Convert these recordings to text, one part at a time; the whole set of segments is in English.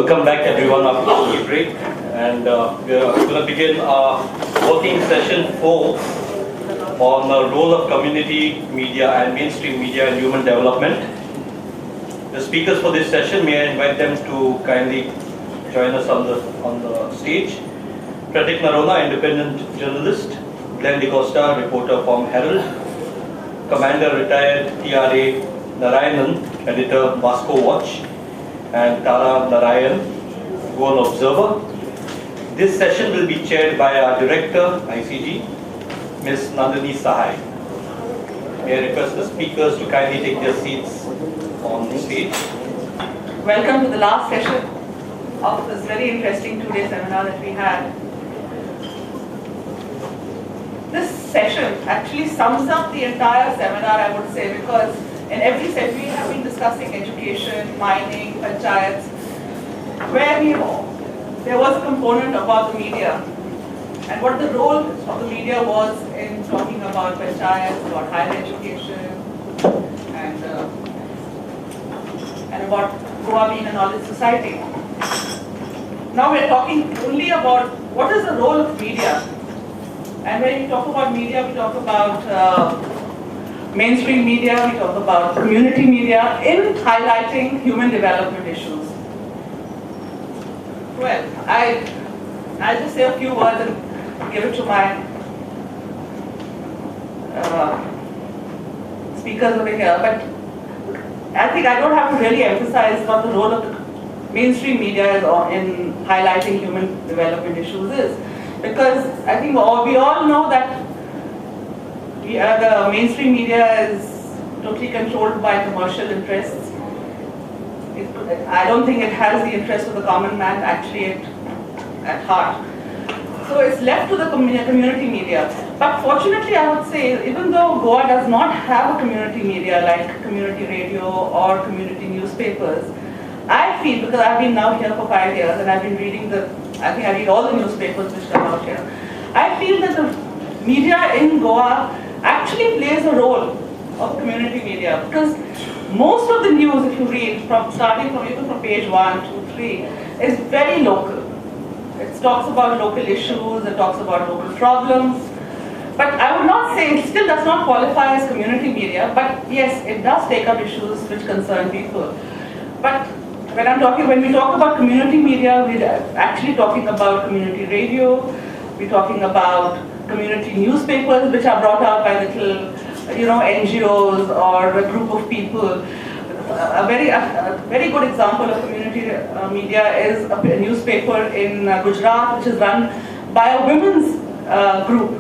Welcome back everyone after the tea break, and we're going to begin our working session 4 on the role of community media and mainstream media in human development. The speakers for this session, may I invite them to kindly join us on the stage. Frederick Noronha, independent journalist. Glenn DeCosta, reporter from Herald. Commander retired TRA Narayanan, editor Vasco Watch. And Tara Narayan, Goan Observer. This session will be chaired by our director, ICG, Ms. Nandini Sahai. May I request the speakers to kindly take their seats on the stage. Welcome to the last session of this very interesting two-day seminar that we had. This session actually sums up the entire seminar, I would say, because in every session we have been discussing education, mining, panchayats, where there was a component about the media and what the role of the media was in talking about panchayats, about higher education, and about Goa being a knowledge society. Now we're talking only about what is the role of media. And when we talk about media, we talk about mainstream media, we talk about community media in highlighting human development issues. Well, I'll just say a few words and give it to my speakers over here. But I think I don't have to really emphasize what the role of the mainstream media in highlighting human development issues is. Because I think we all know that the mainstream media is totally controlled by commercial interests. I don't think it has the interest of the common man actually at heart. So it's left to the community media. But fortunately, I would say, even though Goa does not have a community media like community radio or community newspapers, I feel, because I've been now here for 5 years and I've been reading I think I read all the newspapers which come out here. I feel that the media in Goa actually plays a role of community media, because most of the news, if you read, starting from even from page 1, 2, 3, is very local. It talks about local issues, it talks about local problems. But I would not say, it still does not qualify as community media, but yes, it does take up issues which concern people. But when we talk about community media, we're actually talking about community radio, we're talking about community newspapers which are brought out by little, NGOs or a group of people. A very good example of community media is a newspaper in Gujarat which is run by a women's group.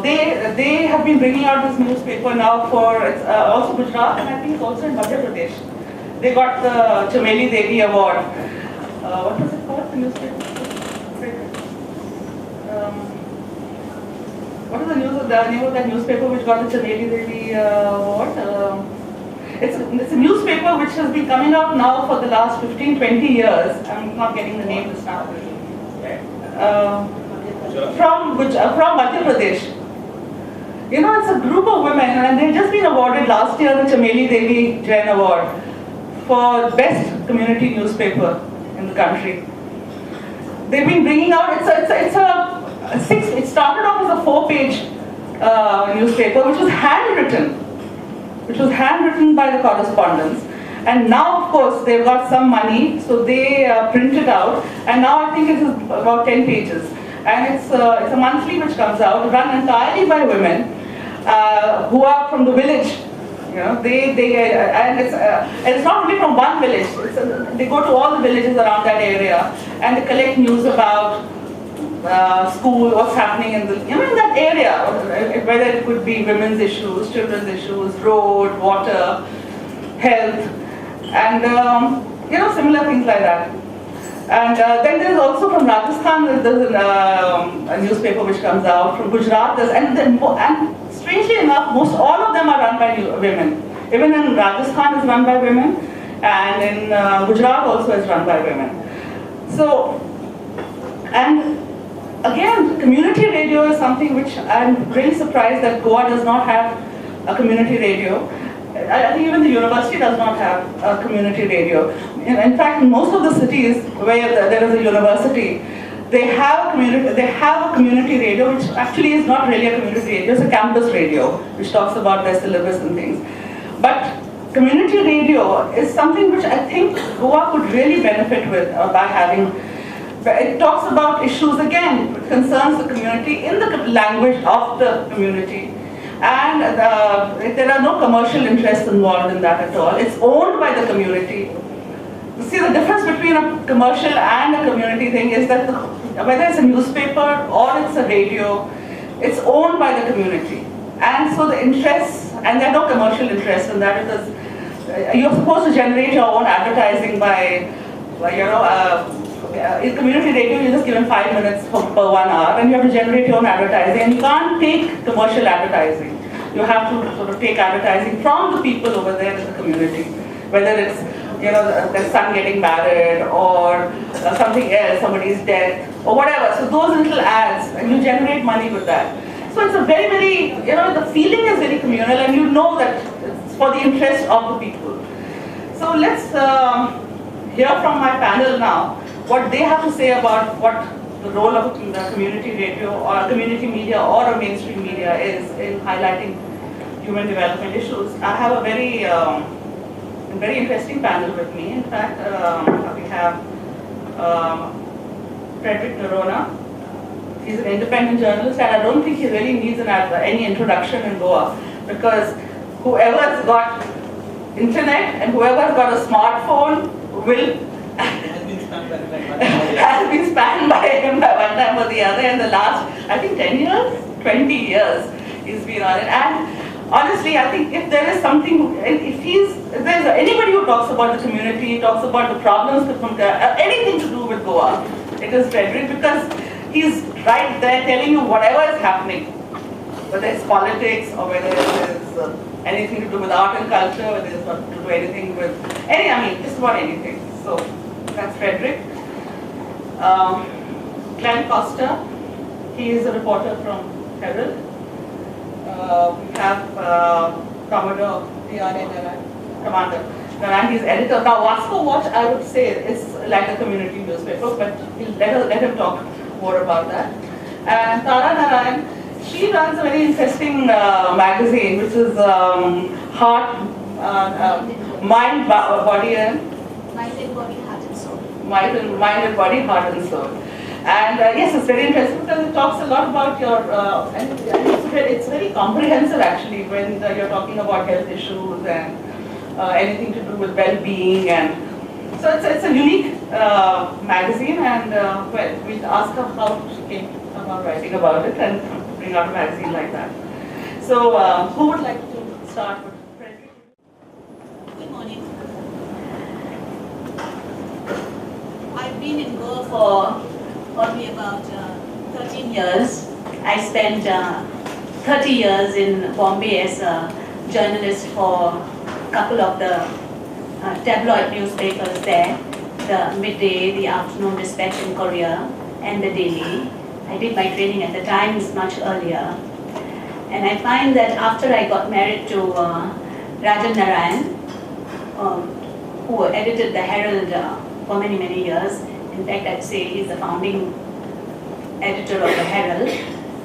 They have been bringing out this newspaper now for also Gujarat, and I think it's also in Madhya Pradesh. They got the Chameli Devi Award. What was it called, the newspaper? What is the name of that newspaper which got the Chameli Devi Award? It's a newspaper which has been coming out now for the last 15-20 years. I'm not getting the name just now. From Madhya Pradesh. It's a group of women, and they've just been awarded last year the Chameli Devi Jain Award for best community newspaper in the country. They've been bringing out, it started off as a 4-page newspaper which was handwritten by the correspondents. And now, of course, they've got some money, so they print it out, and now I think it is about 10 pages. And it's a monthly which comes out, run entirely by women who are from the village. And it's not only from one village. They go to all the villages around that area and they collect news about school, what's happening in that area, whether it could be women's issues, children's issues, road, water, health, and similar things like that. And then there's also from Rajasthan, there's a newspaper which comes out. From Gujarat, and strangely enough, all of them are run by women. Even in Rajasthan, it's run by women, and in Gujarat also is run by women. So, and again, community radio is something which I'm really surprised that Goa does not have a community radio. I think even the university does not have a community radio. In fact, in most of the cities where there is a university, they have a community radio, which actually is not really a community radio, it's a campus radio, which talks about their syllabus and things. But community radio is something which I think Goa could really benefit with by having. It talks about issues, again, it concerns the community in the language of the community. And there are no commercial interests involved in that at all. It's owned by the community. You see, the difference between a commercial and a community thing is that whether it's a newspaper or it's a radio, it's owned by the community. And so the interests, and there are no commercial interests in that, because you're supposed to generate your own advertising by in community radio, you're just given 5 minutes per 1 hour, and you have to generate your own advertising, and you can't take commercial advertising. You have to sort of take advertising from the people over there in the community, whether it's their son getting married or something else, somebody's death or whatever. So those little ads, and you generate money with that. So it's a very, very, the feeling is very communal, and you know that it's for the interest of the people. So let's hear from my panel now what they have to say about what the role of a community radio or a community media or a mainstream media is in highlighting human development issues. I have a very interesting panel with me. In fact, we have Frederick Noronha. He's an independent journalist, and I don't think he really needs any introduction in Goa, because whoever's got internet and whoever's got a smartphone will has been spanned by him by one time or the other in the last, I think, 10 years, 20 years he's been on it. And honestly, I think if there is something, if there's anybody who talks about the community, talks about the problems, anything to do with Goa, it is Frederick, because he's right there telling you whatever is happening, whether it's politics or whether it is anything to do with art and culture, whether it's got to do anything with just about anything. So that's Frederick. Glenn Costa, he is a reporter from Herald. We have Commodore Commander Naran, he's editor. Now Vasco Watch, I would say, is like a community newspaper, but let him talk more about that. And Tara Narayan, she runs a very interesting magazine, which is Heart, Mind, Body and Body, Heart and Soul. Mind and Body, Heart and Soul. And yes, it's very interesting because it talks a lot about your, and it's very comprehensive actually when you're talking about health issues and anything to do with well-being, and so it's a unique magazine, and well, we'll ask her how she came about writing about it and bring out a magazine like that. So who would like to start with Frederick? Good morning. I've been in Goa for probably about 13 years. I spent 30 years in Bombay as a journalist for a couple of the tabloid newspapers there, the Midday, the Afternoon Dispatch in Korea, and the Daily. I did my training at the Times much earlier. And I find that after I got married to Rajan Narayan, who edited the Herald for many, many years. In fact, I'd say he's the founding editor of the Herald.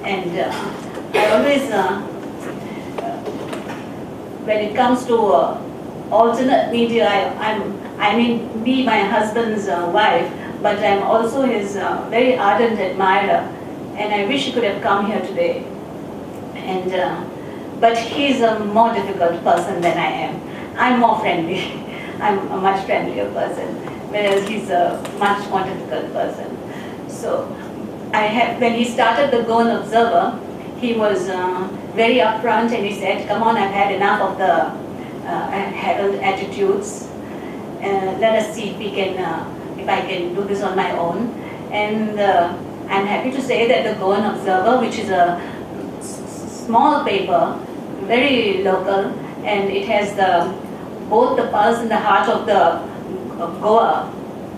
And I always, when it comes to alternate media, I mean, be my husband's wife, but I'm also his very ardent admirer. And I wish he could have come here today. And but he's a more difficult person than I am. I'm more friendly. I'm a much friendlier person, whereas he's a much more difficult person. So when he started the Goan Observer, he was very upfront, and he said, "Come on, I've had enough of the Herald attitudes. Let us see if I can do this on my own." And I'm happy to say that the Goan Observer, which is a small paper, very local, and it has both the pulse and the heart of Goa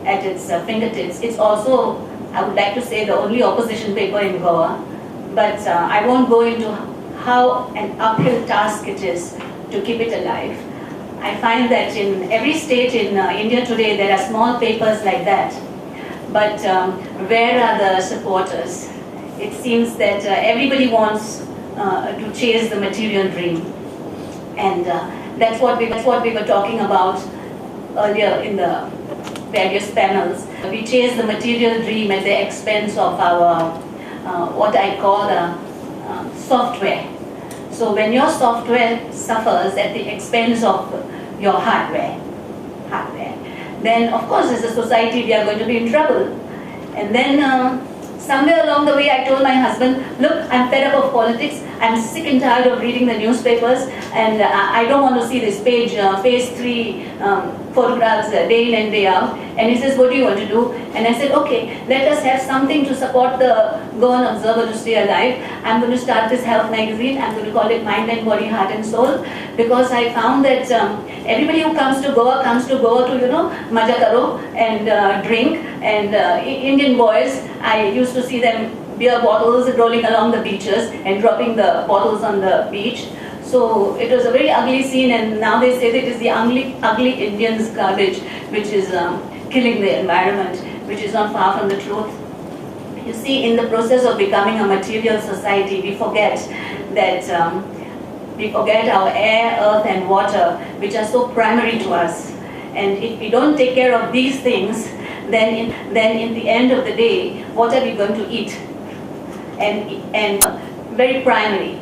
at its fingertips. It's also, I would like to say, the only opposition paper in Goa. But I won't go into how an uphill task it is to keep it alive. I find that in every state in India today, there are small papers like that. But where are the supporters? It seems that everybody wants to chase the material dream. And that's what we were talking about earlier in the various panels. We chase the material dream at the expense of our, what I call software. So when your software suffers at the expense of your hardware, then of course as a society we are going to be in trouble. And then somewhere along the way I told my husband, look, I'm fed up of politics, I'm sick and tired of reading the newspapers, and I don't want to see this phase 3 photographs day in and day out. And he says, what do you want to do? And I said, okay, let us have something to support the Goan Observer to stay alive. I'm going to start this health magazine. I'm going to call it Mind and Body, Heart and Soul, because I found that everybody who comes to Goa to, you know, maja karo and drink. And Indian boys, I used to see them beer bottles rolling along the beaches and dropping the bottles on the beach. So it was a very ugly scene, and now they say that it is the ugly Indians garbage which is killing the environment, which is not far from the truth. You see, in the process of becoming a material society, we forget that we forget our air, earth and water, which are so primary to us. And if we don't take care of these things, then in the end of the day, what are we going to eat? And very primary.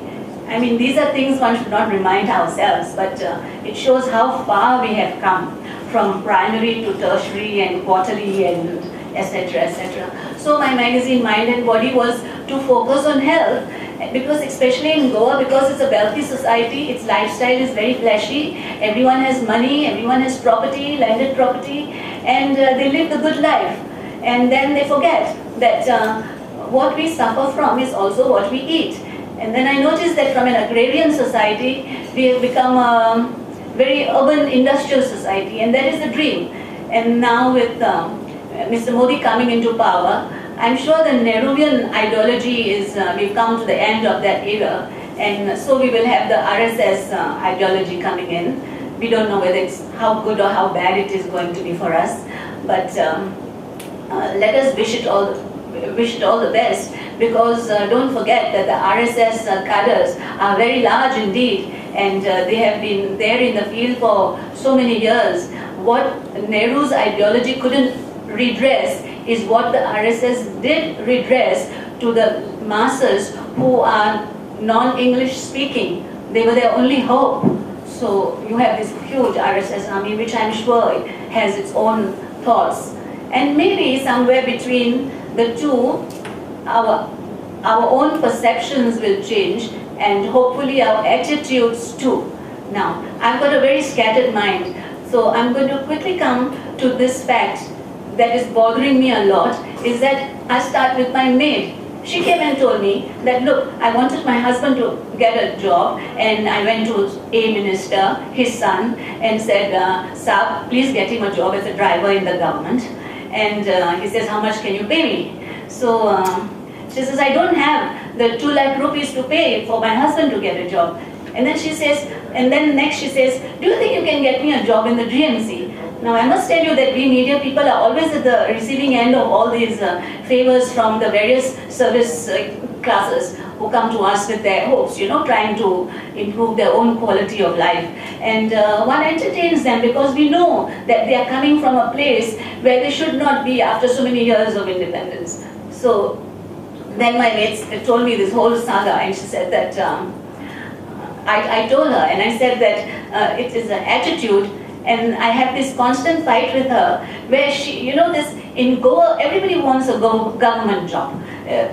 I mean, these are things one should not remind ourselves, but it shows how far we have come from primary to tertiary and quarterly and etc. etc. So my magazine Mind and Body was to focus on health, because especially in Goa, because it's a wealthy society, its lifestyle is very flashy. Everyone has money, everyone has property, landed property, and they live the good life. And then they forget that what we suffer from is also what we eat. And then I noticed that from an agrarian society, we have become a very urban industrial society, and that is the dream. And now with Mr. Modi coming into power, I'm sure the Nehruvian ideology is, we've come to the end of that era, and so we will have the RSS ideology coming in. We don't know whether it's how good or how bad it is going to be for us, but let us wish it all the best, because don't forget that the RSS cadres are very large indeed, and they have been there in the field for so many years. What Nehru's ideology couldn't redress is what the RSS did redress to the masses who are non-English speaking. They were their only hope. So you have this huge RSS army, which I'm sure has its own thoughts. And maybe somewhere between the two, our own perceptions will change, and hopefully our attitudes too. Now, I've got a very scattered mind, so I'm going to quickly come to this fact that is bothering me a lot, is that I start with my maid. She came and told me that, look, I wanted my husband to get a job, and I went to a minister, his son, and said, Saab, please get him a job as a driver in the government. And he says, how much can you pay me? So she says, I don't have the 2 lakh rupees to pay for my husband to get a job. And then she says, and then next she says, do you think you can get me a job in the GMC? Now I must tell you that we media people are always at the receiving end of all these favors from the various service classes who come to us with their hopes, you know, trying to improve their own quality of life. And one entertains them because we know that they are coming from a place where they should not be after so many years of independence. So then my mates told me this whole saga, and she said that, I told her, and I said that it is an attitude, and I have this constant fight with her, where she, you know, this, in Goa, everybody wants a government job.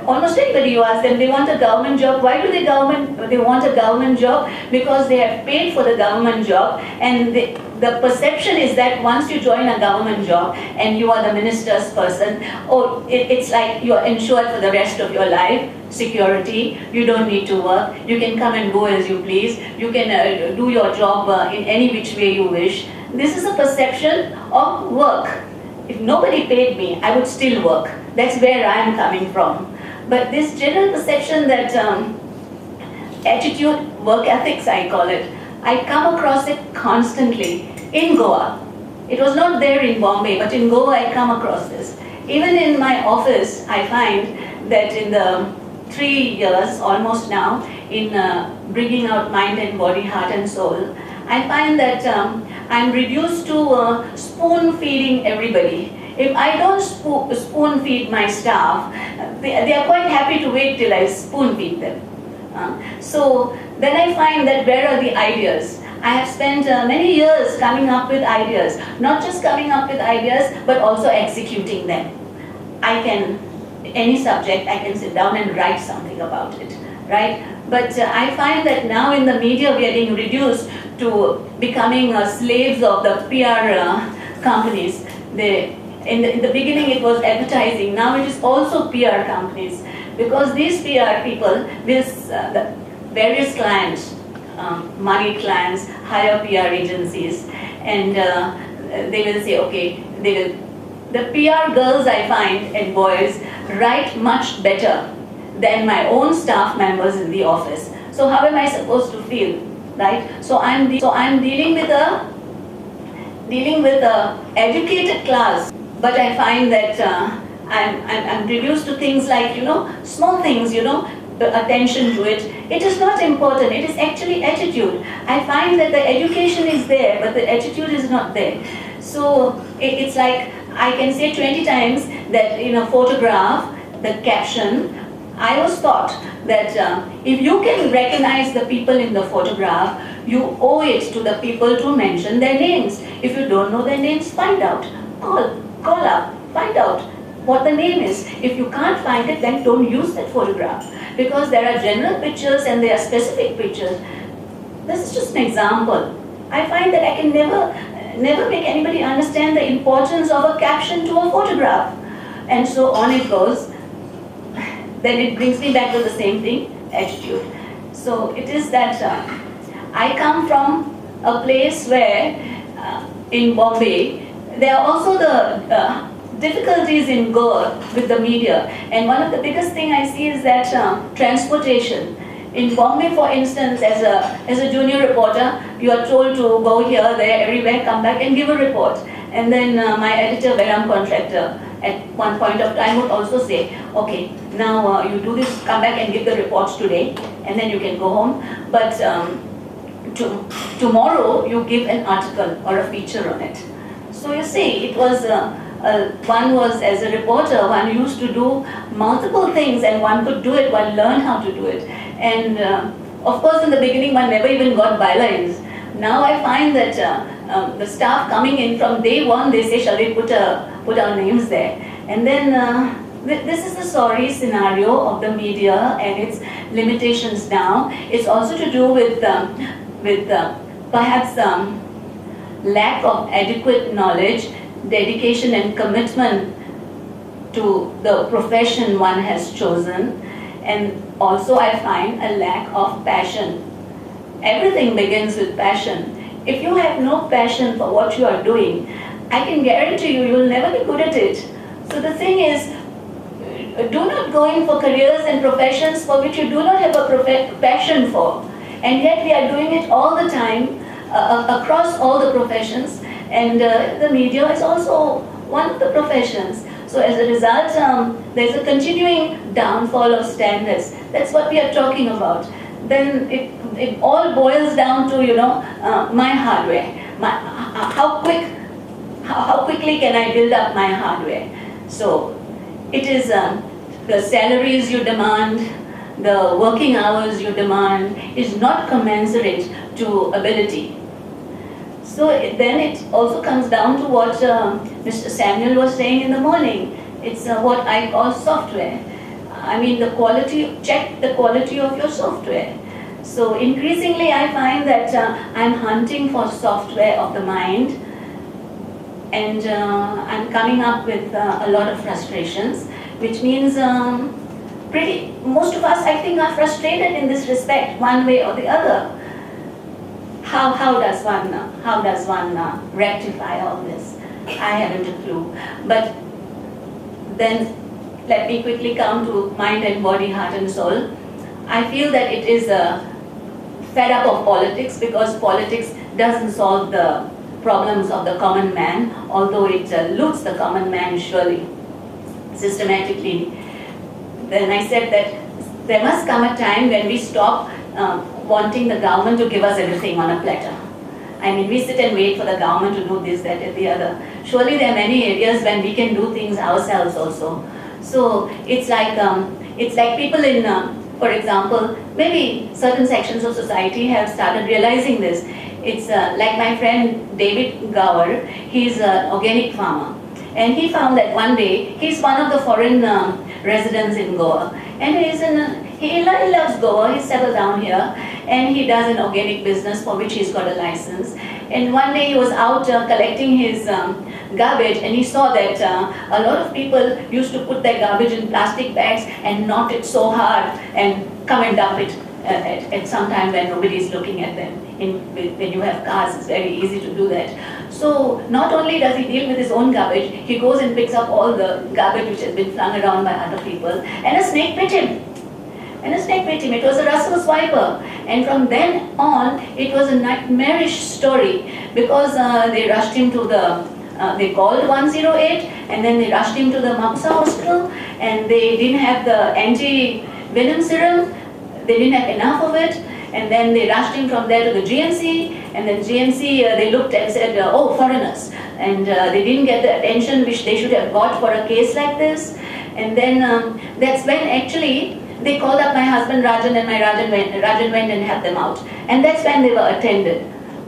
Almost anybody you ask them, they want a government job. Why do they want a government job? Because they have paid for the government job, and the perception is that once you join a government job and you are the minister's person, oh, it's like you're insured for the rest of your life, security, you don't need to work, you can come and go as you please, you can do your job in any which way you wish. This is a perception of work. If nobody paid me, I would still work. That's where I'm coming from. But this general perception that attitude, work ethics I call it, I come across it constantly in Goa. It was not there in Bombay, but in Goa I come across this. Even in my office, I find that in the 3 years, almost now, in bringing out mind and body, heart and soul, I find that I'm reduced to spoon feeding everybody. If I don't spoon feed my staff, they are quite happy to wait till I spoon feed them. So then I find that where are the ideas? I have spent many years coming up with ideas, not just coming up with ideas, but also executing them. Any subject, I can sit down and write something about it, right? But I find that now in the media we are being reduced to becoming slaves of the PR companies. In the beginning it was advertising, now it is also PR companies. Because these PR people, the various clients, money clients, hire PR agencies, and they will say, okay, the PR girls I find and boys write much better than my own staff members in the office. So how am I supposed to feel, right? So I'm dealing with a educated class, but I find that I'm reduced to things like, small things, the attention to it. It is not important, it is actually attitude. I find that the education is there, but the attitude is not there. So it's like, I can say 20 times that in a photograph, the caption, I was taught that if you can recognize the people in the photograph, you owe it to the people to mention their names. If you don't know their names, find out. Call up, find out what the name is. If you can't find it, then don't use that photograph. Because there are general pictures and there are specific pictures. This is just an example. I find that I can never make anybody understand the importance of a caption to a photograph. And so on it goes. Then it brings me back to the same thing, attitude. So it is that I come from a place where in Bombay, there are also the difficulties in Goa with the media. And one of the biggest thing I see is that transportation. In Bombay, for instance, as a junior reporter, you are told to go here, there, everywhere, come back and give a report. And then my editor, Veram Contractor, at one point of time would also say, okay, now you do this, come back and give the reports today, and then you can go home. But tomorrow, you give an article or a feature on it. So you see, it was, one was, as a reporter, one used to do multiple things and one could do it, one learned how to do it. And of course, in the beginning, one never even got bylines. Now I find that the staff coming in from day one, they say, shall we put our names there? And then this is the sorry scenario of the media and its limitations now. It's also to do with perhaps lack of adequate knowledge, dedication and commitment to the profession one has chosen. And also I find a lack of passion. Everything begins with passion. If you have no passion for what you are doing, I can guarantee you, you will never be good at it. So the thing is, do not go in for careers and professions for which you do not have a passion for. And yet we are doing it all the time, across all the professions. And the media is also one of the professions. So as a result, there's a continuing downfall of standards. That's what we are talking about. Then it all boils down to, my hardware. How quickly can I build up my hardware? So it is the salaries you demand, the working hours you demand is not commensurate to ability. So then it also comes down to what Mr. Samuel was saying in the morning. It's what I call software. I mean check the quality of your software. So increasingly I find that I'm hunting for software of the mind, and I'm coming up with a lot of frustrations, which means most of us, I think, are frustrated in this respect, one way or the other. How does one rectify all this? I haven't a clue. But then let me quickly come to mind and body, heart and soul. I feel that it is fed up of politics, because politics doesn't solve the problems of the common man, although it loots the common man surely, systematically. Then I said that there must come a time when we stop wanting the government to give us everything on a platter. I mean, we sit and wait for the government to do this, that, and the other. Surely there are many areas when we can do things ourselves also. So it's like people in, for example, maybe certain sections of society have started realizing this. It's like my friend David Gower. He's an organic farmer, and he found that one day he's one of the foreign residents in Goa, and he loves Goa. He's settled down here, and he does an organic business for which he's got a license. And one day he was out collecting his garbage, and he saw that a lot of people used to put their garbage in plastic bags and knot it so hard and come and dump it at some time when nobody is looking at them. When you have cars, it's very easy to do that. So not only does he deal with his own garbage, he goes and picks up all the garbage which has been flung around by other people, and a snake bit him. It was a Russell Swiper. And from then on, it was a nightmarish story, because they rushed him to they called 108, and then they rushed him to the Mapusa hospital, and they didn't have the anti-venom serum. They didn't have enough of it, and then they rushed him from there to the GMC, and then GMC, they looked and said, oh, foreigners. And they didn't get the attention which they should have got for a case like this. And then that's when actually they called up my husband Rajan, and Rajan went and helped them out. And that's when they were attended.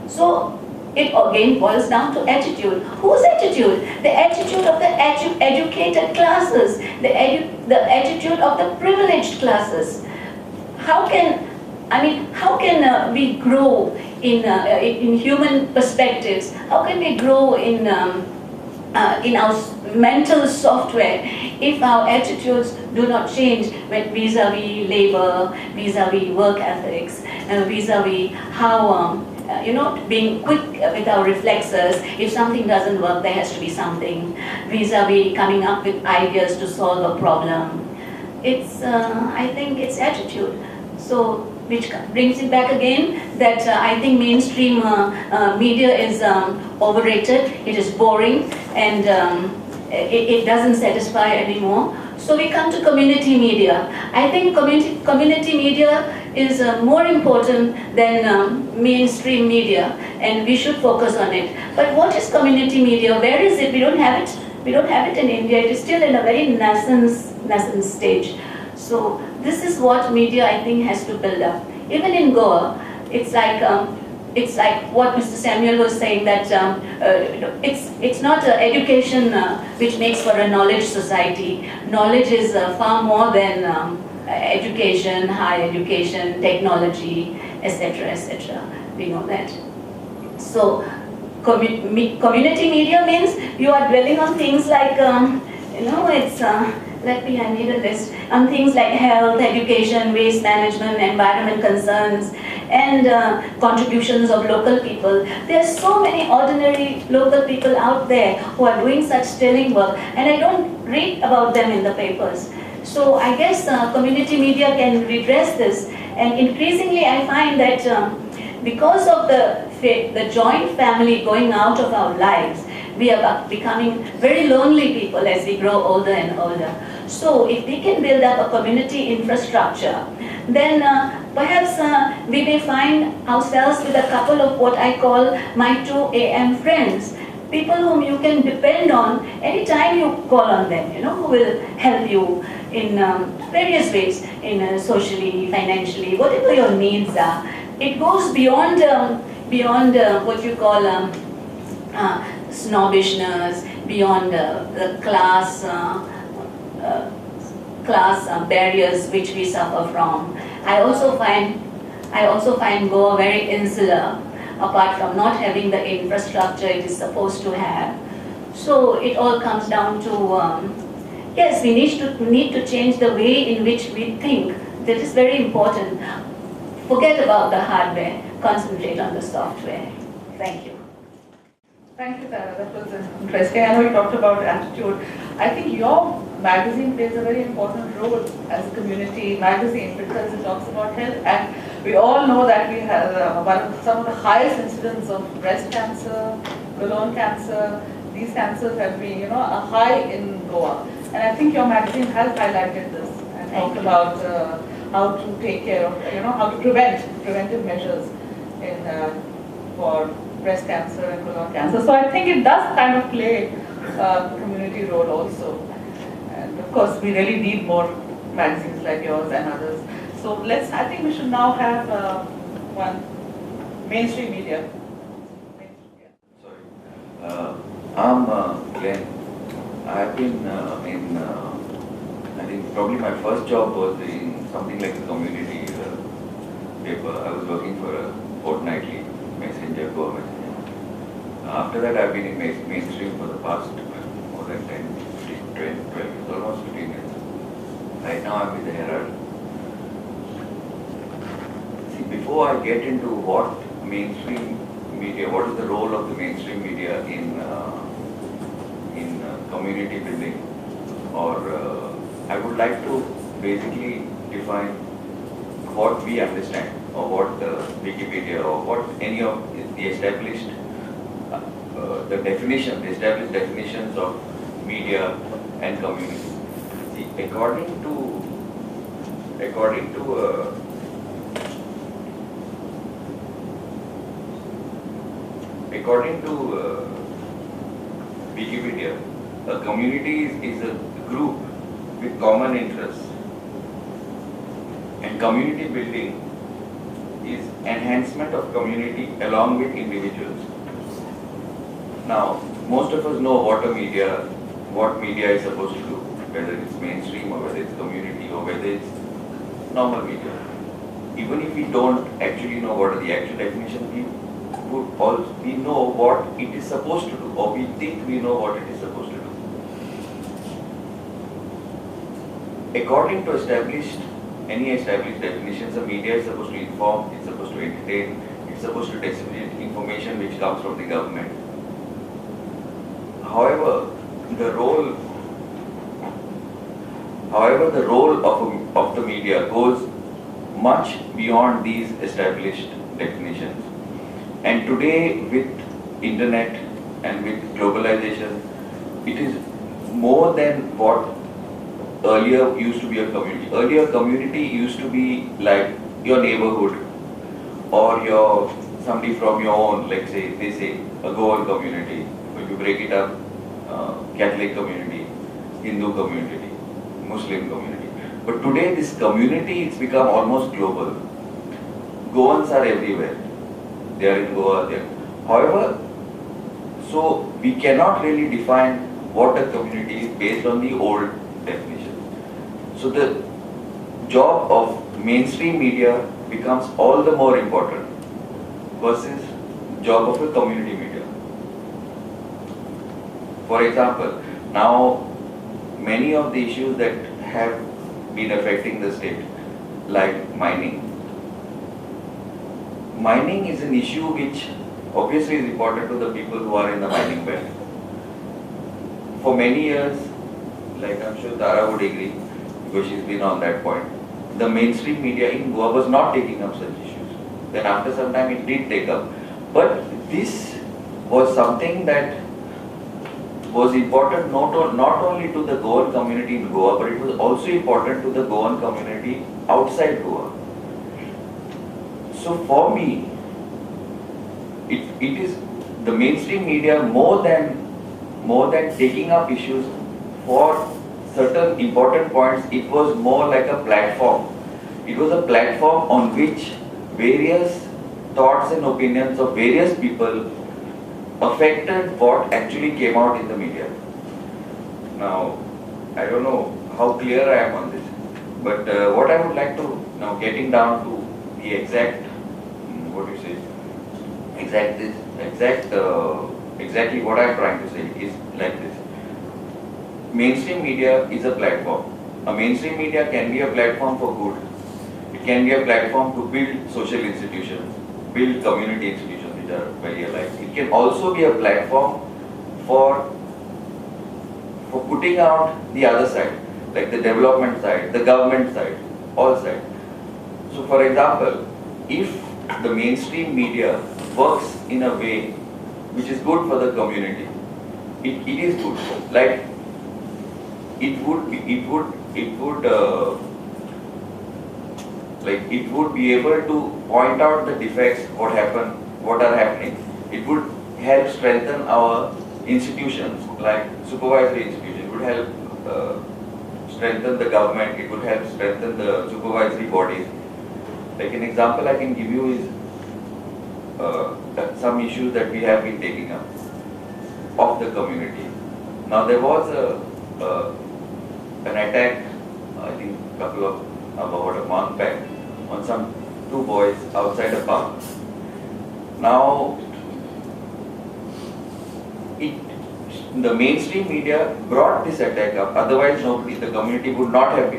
So it again boils down to attitude. Whose attitude? The attitude of the educated classes, the attitude of the privileged classes. How can we grow in human perspectives? How can we grow in our mental software if our attitudes do not change vis-a-vis labor, vis-a-vis work ethics, vis-a-vis how being quick with our reflexes. If something doesn't work, there has to be something. Vis-a-vis coming up with ideas to solve a problem. I think it's attitude. So, which brings it back again that I think mainstream media is overrated, it is boring, and it doesn't satisfy anymore. So we come to community media. I think community media is more important than mainstream media, and we should focus on it. But what is community media? Where is it? We don't have it. We don't have it in India. It is still in a very nascent stage. So this is what media, I think, has to build up. Even in Goa, it's like what Mr. Samuel was saying, that it's not education which makes for a knowledge society. Knowledge is far more than education, higher education, technology, etc., etc. We know that. So community media means you are dwelling on things like, I made a list on things like health, education, waste management, environment concerns, and contributions of local people. There are so many ordinary local people out there who are doing such sterling work, and I don't read about them in the papers. So I guess community media can redress this, and increasingly I find that because of the joint family going out of our lives, we are becoming very lonely people as we grow older and older. So if we can build up a community infrastructure, then perhaps we may find ourselves with a couple of what I call my 2 a.m. friends. People whom you can depend on anytime you call on them, who will help you in various ways, in socially, financially, whatever your needs are. It goes beyond what you call snobbishness, beyond the class barriers which we suffer from. I also find Goa very insular, apart from not having the infrastructure it is supposed to have. So it all comes down to, yes, we need to change the way in which we think. That is very important. Forget about the hardware, concentrate on the software. Thank you. Thank you, Tara. That was interesting. I know you talked about attitude. I think your magazine plays a very important role as a community magazine because it talks about health. And We all know that we have some of the highest incidence of breast cancer, colon cancer. These cancers have been, you know, a high in Goa. And I think your magazine has highlighted this and talked about how to take care of, you know, how to preventive measures in for breast cancer and colon cancer. So I think it does kind of play a community role also. And of course, we really need more magazines like yours and others. So I think we should now have one mainstream media. Sorry. I'm Glenn. I've been I think probably my first job was in something like a community paper. I was working for a fortnightly messenger, Goa Messenger. After that, I've been in mainstream for the past more than 10, 15, 12 years, almost 15 years. Right now, I'm with the Herald. See, before I get into what mainstream media, what is the role of the mainstream media in community building, or I would like to basically define what we understand, or what Wikipedia, or what any of the established the established definitions of media and community. See, according to Wikipedia, a community is a group with common interests, and community building is enhancement of community along with individuals. Now, most of us know what media is supposed to do, whether it's mainstream or whether it's community or whether it's normal media. Even if we don't actually know what are the actual definitions, we know what it is supposed to do, or we think we know what it is supposed to do. According to any established definitions, the media is supposed to inform, it's supposed to entertain, it's supposed to disseminate information which comes from the government. However, the role of the media goes much beyond these established definitions. And today, with internet and with globalization, it is more than what earlier used to be a community. Earlier, community used to be like your neighborhood, or somebody from your own, like they say a Goan community. If you break it up, Catholic community, Hindu community, Muslim community. But today, this community, it's become almost global. Goans are everywhere. They are in Goa. However, so we cannot really define what a community is based on the old definition. So the job of mainstream media becomes all the more important versus job of a community media. For example, now many of the issues that have been affecting the state, like mining. Mining is an issue which obviously is important to the people who are in the mining belt. For many years, like I'm sure Tara would agree, because she's been on that point, the mainstream media in Goa was not taking up such issues. Then after some time it did take up. But this was something that was important not only to the Goan community in Goa, but it was also important to the Goan community outside Goa. So for me, it is the mainstream media more than taking up issues for certain important points. It was more like a platform. It was a platform on which various thoughts and opinions of various people affected what actually came out in the media. Now, I don't know how clear I am on this, but what I would like to, now getting down to the exactly what I am trying to say is like this. Mainstream media is a platform. A mainstream media can be a platform for good. It can be a platform to build social institutions, build community institutions which are very alike. It can also be a platform for putting out the other side, like the development side, the government side, all sides. So for example, if the mainstream media works in a way which is good for the community, it is good. Like it would be able to point out the defects, what are happening. It would help strengthen our institutions, like supervisory institutions. It would help strengthen the government. It would help strengthen the supervisory bodies. Like an example I can give you is some issues that we have been taking up of the community. Now there was an attack, I think about a month back, on some 2 boys outside a park. Now, the mainstream media brought this attack up. Otherwise, the community would not have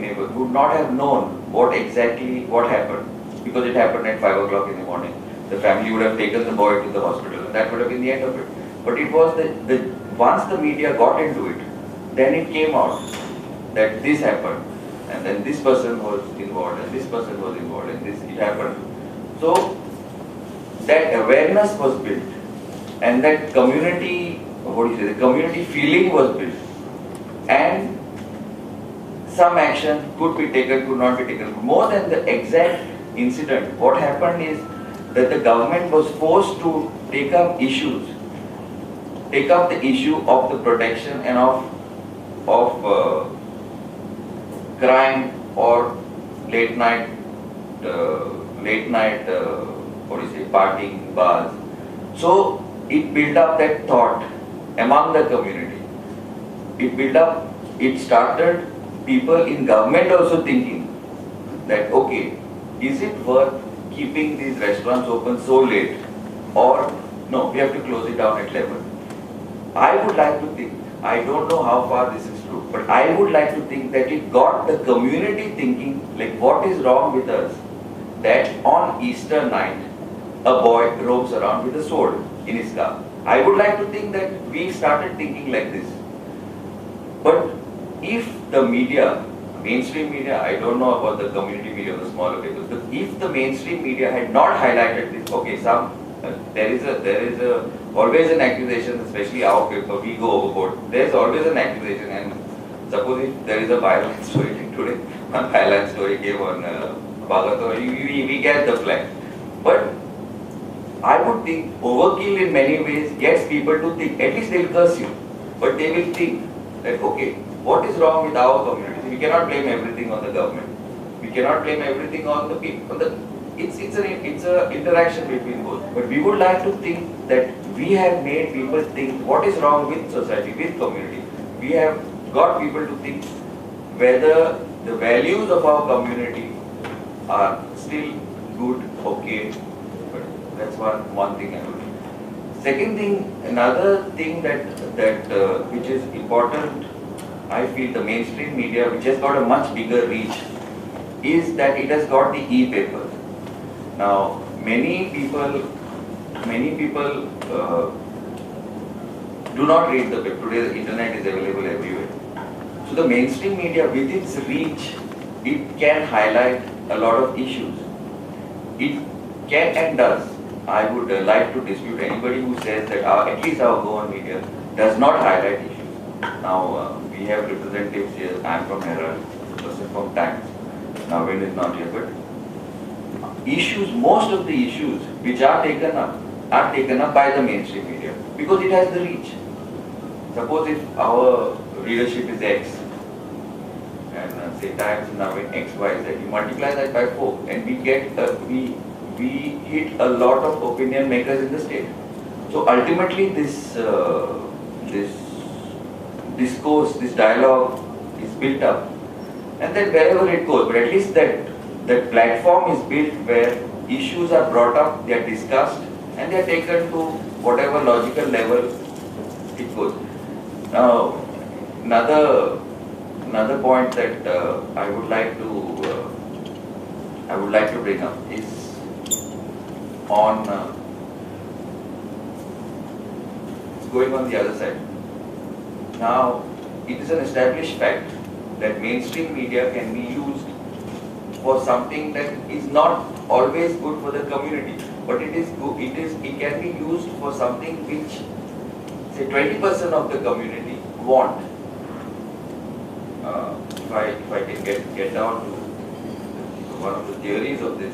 known what happened, because it happened at 5 o'clock in the morning. The family would have taken the boy to the hospital, and that would have been the end of it. But it was once the media got into it, then it came out that this happened, and then this person was involved, and this person was involved, and it happened. So that awareness was built, and that community, the community feeling was built, and some action could be taken, could not be taken. More than the exact incident, what happened is that the government was forced to take up the issue of the protection and of crime or late night partying, bars. So it built up that thought among the community. It started people in government also thinking that, okay, is it worth keeping these restaurants open so late, or no, we have to close it down at 11. I would like to think, I don't know how far this is true, but I would like to think that it got the community thinking, like, what is wrong with us that on Easter night a boy roams around with a sword in his car. I would like to think that we started thinking like this. But if the media, mainstream media, I don't know about the community media, the smaller papers, but if the mainstream media had not highlighted this, okay, there is always an accusation, especially our paper, we go overboard. There is always an accusation, and suppose if there is a violent story today, one violent story came on Bhagato, we get the flag. But I would think overkill in many ways gets people to think, at least they will curse you, but they will think that, okay, what is wrong with our community? We cannot blame everything on the government. We cannot blame everything on the people. It's an interaction between both. But we would like to think that we have made people think what is wrong with society, with community. We have got people to think whether the values of our community are still good, okay. But that's one thing I would. Second thing, another thing that which is important, I feel the mainstream media, which has got a much bigger reach, is that it has got the e-paper. Now, many people do not read the paper. Today the internet is available everywhere. So the mainstream media, with its reach, it can highlight a lot of issues. It can and does. I would like to dispute anybody who says that at least our Goan media does not highlight issues. Now, we have representatives here. I am from Herald, person from Times. Navin is not here, but most of the issues which are taken up by the mainstream media because it has the reach. Suppose if our readership is X and say Times is now in X, Y, Z, you multiply that by 4 and we get we hit a lot of opinion makers in the state. So ultimately this discourse, this dialogue is built up, and then wherever it goes, but at least that platform is built where issues are brought up, they are discussed, and they are taken to whatever logical level it goes. Now, another point that I would like to bring up is on going on the other side. Now, it is an established fact that mainstream media can be used for something that is not always good for the community, but it is good, it can be used for something which, say, 20% of the community want. If I can get down to one of the theories of this,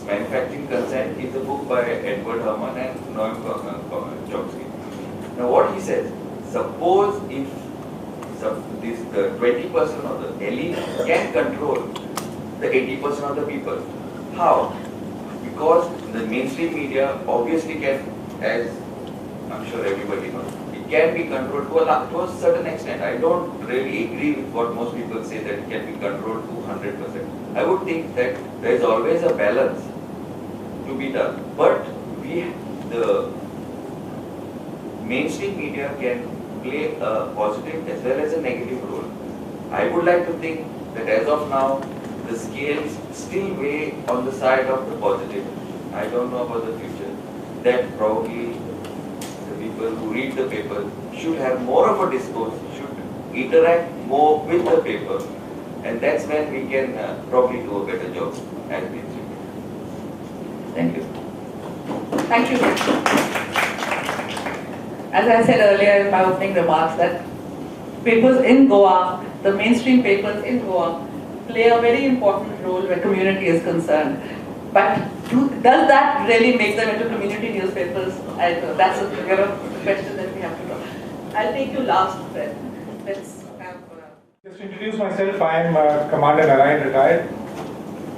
Manufacturing Consent is a book by Edward Herman and Noam Chomsky. Now what he says, suppose if the 20% of the elite can control the 80% of the people. How? Because the mainstream media obviously can, as I'm sure everybody knows, it can be controlled to a certain extent. I don't really agree with what most people say that it can be controlled to 100%. I would think that there is always a balance to be done. But the mainstream media can play a positive as well as a negative role. I would like to think that as of now, the scales still weigh on the side of the positive. I don't know about the future. That probably the people who read the paper should have more of a discourse, should interact more with the paper, and that's when we can probably do a better job as mainstream. Thank you. Thank you. As I said earlier in my opening remarks, that papers in Goa, the mainstream papers in Goa, play a very important role where community is concerned. But does that really make them into community newspapers? That's a question that we have to talk. I'll take you last, Fred. Let's have... Just to introduce myself, I am Commander Narayan, retired.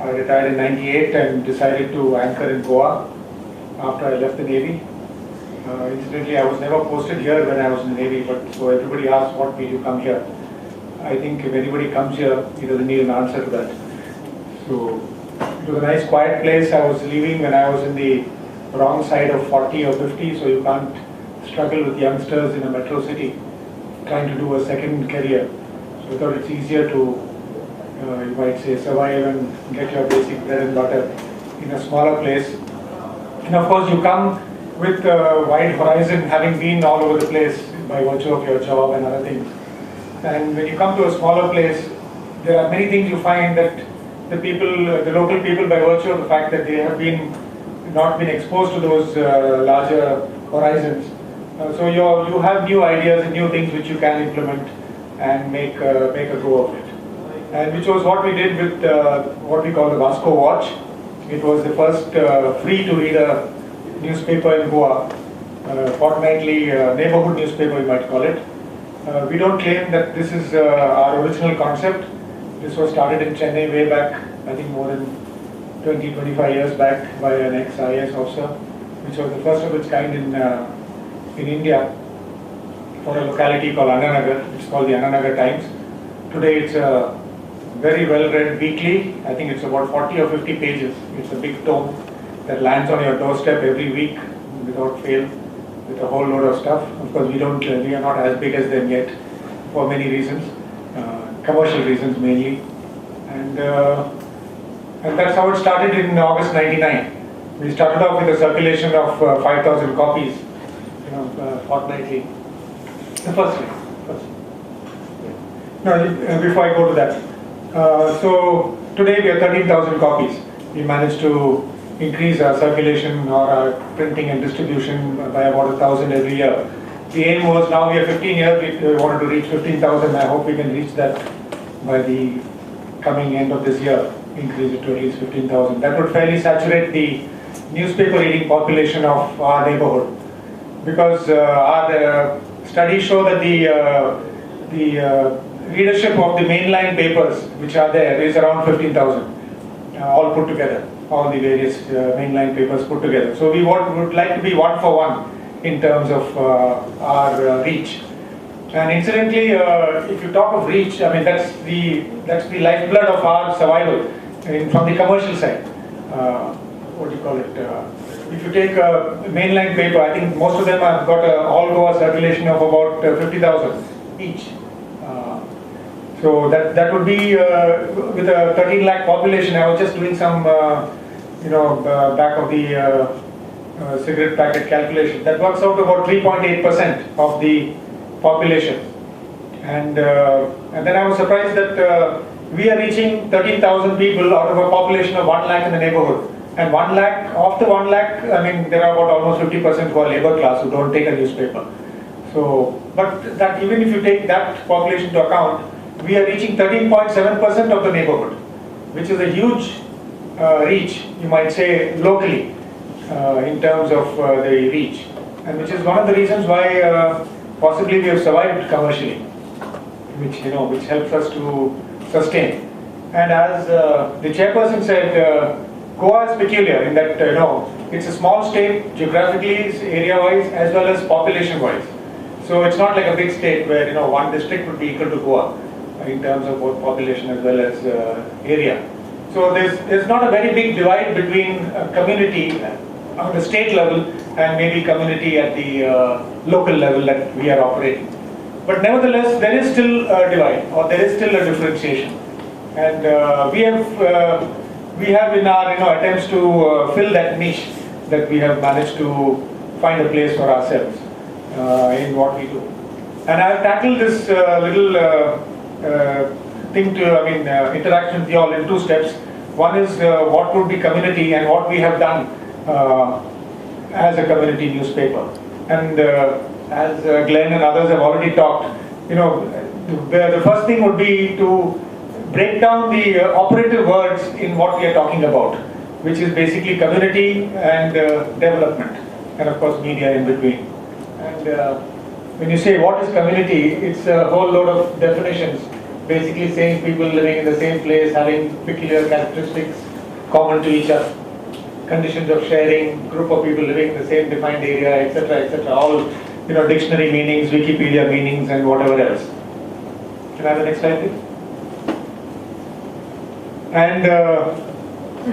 I retired in '98 and decided to anchor in Goa after I left the Navy. Incidentally, I was never posted here when I was in the Navy, but so everybody asks what made you come here. I think if anybody comes here, he doesn't need an answer to that. So it was a nice quiet place. I was leaving when I was in the wrong side of 40 or 50, so you can't struggle with youngsters in a metro city trying to do a second career. So I thought it's easier to, you might say, survive and get your basic bread and butter in a smaller place. And of course you come with a wide horizon, having been all over the place by virtue of your job and other things. And when you come to a smaller place, there are many things you find that the local people, by virtue of the fact that they have not been exposed to those larger horizons. So you have new ideas and new things which you can implement and make a go of it. And which was what we did with what we call the Vasco Watch. It was the first free to read a newspaper in Goa, fortnightly neighborhood newspaper you might call it. We don't claim that this is our original concept. This was started in Chennai way back, I think more than 20-25 years back by an ex-IAS officer, which was the first of its kind in India for a locality called Annanagar. It's called the Annanagar Times. Today it's a very well-read weekly. I think it's about 40 or 50 pages. It's a big tome that lands on your doorstep every week without fail, with a whole load of stuff. Of course, we are not as big as them yet for many reasons, commercial reasons mainly. And that's how it started in August '99. We started off with a circulation of 5,000 copies, fortnightly. The first thing. No, before I go to that. So today we are 13,000 copies. We managed to increase our circulation or our printing and distribution by about 1,000 every year. The aim was, now we are 15 years, we wanted to reach 15,000. I hope we can reach that by the coming end of this year, increase it to at least 15,000. That would fairly saturate the newspaper reading population of our neighborhood. Because our studies show that the readership of the mainline papers which are there is around 15,000, all put together, all the various mainline papers put together. So we would like to be one for one in terms of our reach. And incidentally, if you talk of reach, I mean that's the lifeblood of our survival from the commercial side. What do you call it? If you take a mainline paper, I think most of them have got a all Goa circulation of about 50,000 each. So that would be with a 13 lakh population. I was just doing some, back of the cigarette packet calculation. That works out to about 3.8% of the population. And then I was surprised that we are reaching 13,000 people out of a population of 1 lakh in the neighborhood. And 1 lakh, of the 1 lakh, I mean, there are about almost 50% who are labor class who don't take a newspaper. So, but that even if you take that population into account, we are reaching 13.7% of the neighborhood, which is a huge reach, you might say, locally, in terms of the reach. And which is one of the reasons why possibly we have survived commercially, which helps us to sustain. And as the chairperson said, Goa is peculiar in that it's a small state geographically, area-wise, as well as population-wise. So it's not like a big state where one district would be equal to Goa in terms of both population as well as area. So there's not a very big divide between community on the state level and maybe community at the local level that we are operating. But nevertheless, there is still a divide, or there is still a differentiation. And we have in our attempts to fill that niche that we have managed to find a place for ourselves in what we do. And I have tackled this little interaction with you all in 2 steps. One is what would be community and what we have done as a community newspaper. And as Glenn and others have already talked, the first thing would be to break down the operative words in what we are talking about, which is basically community and development, and of course media in between. And when you say what is community, it's a whole load of definitions, basically saying people living in the same place, having peculiar characteristics common to each other, conditions of sharing, group of people living in the same defined area, etc., all dictionary meanings, Wikipedia meanings, and whatever else. Can I have the next slide, please? And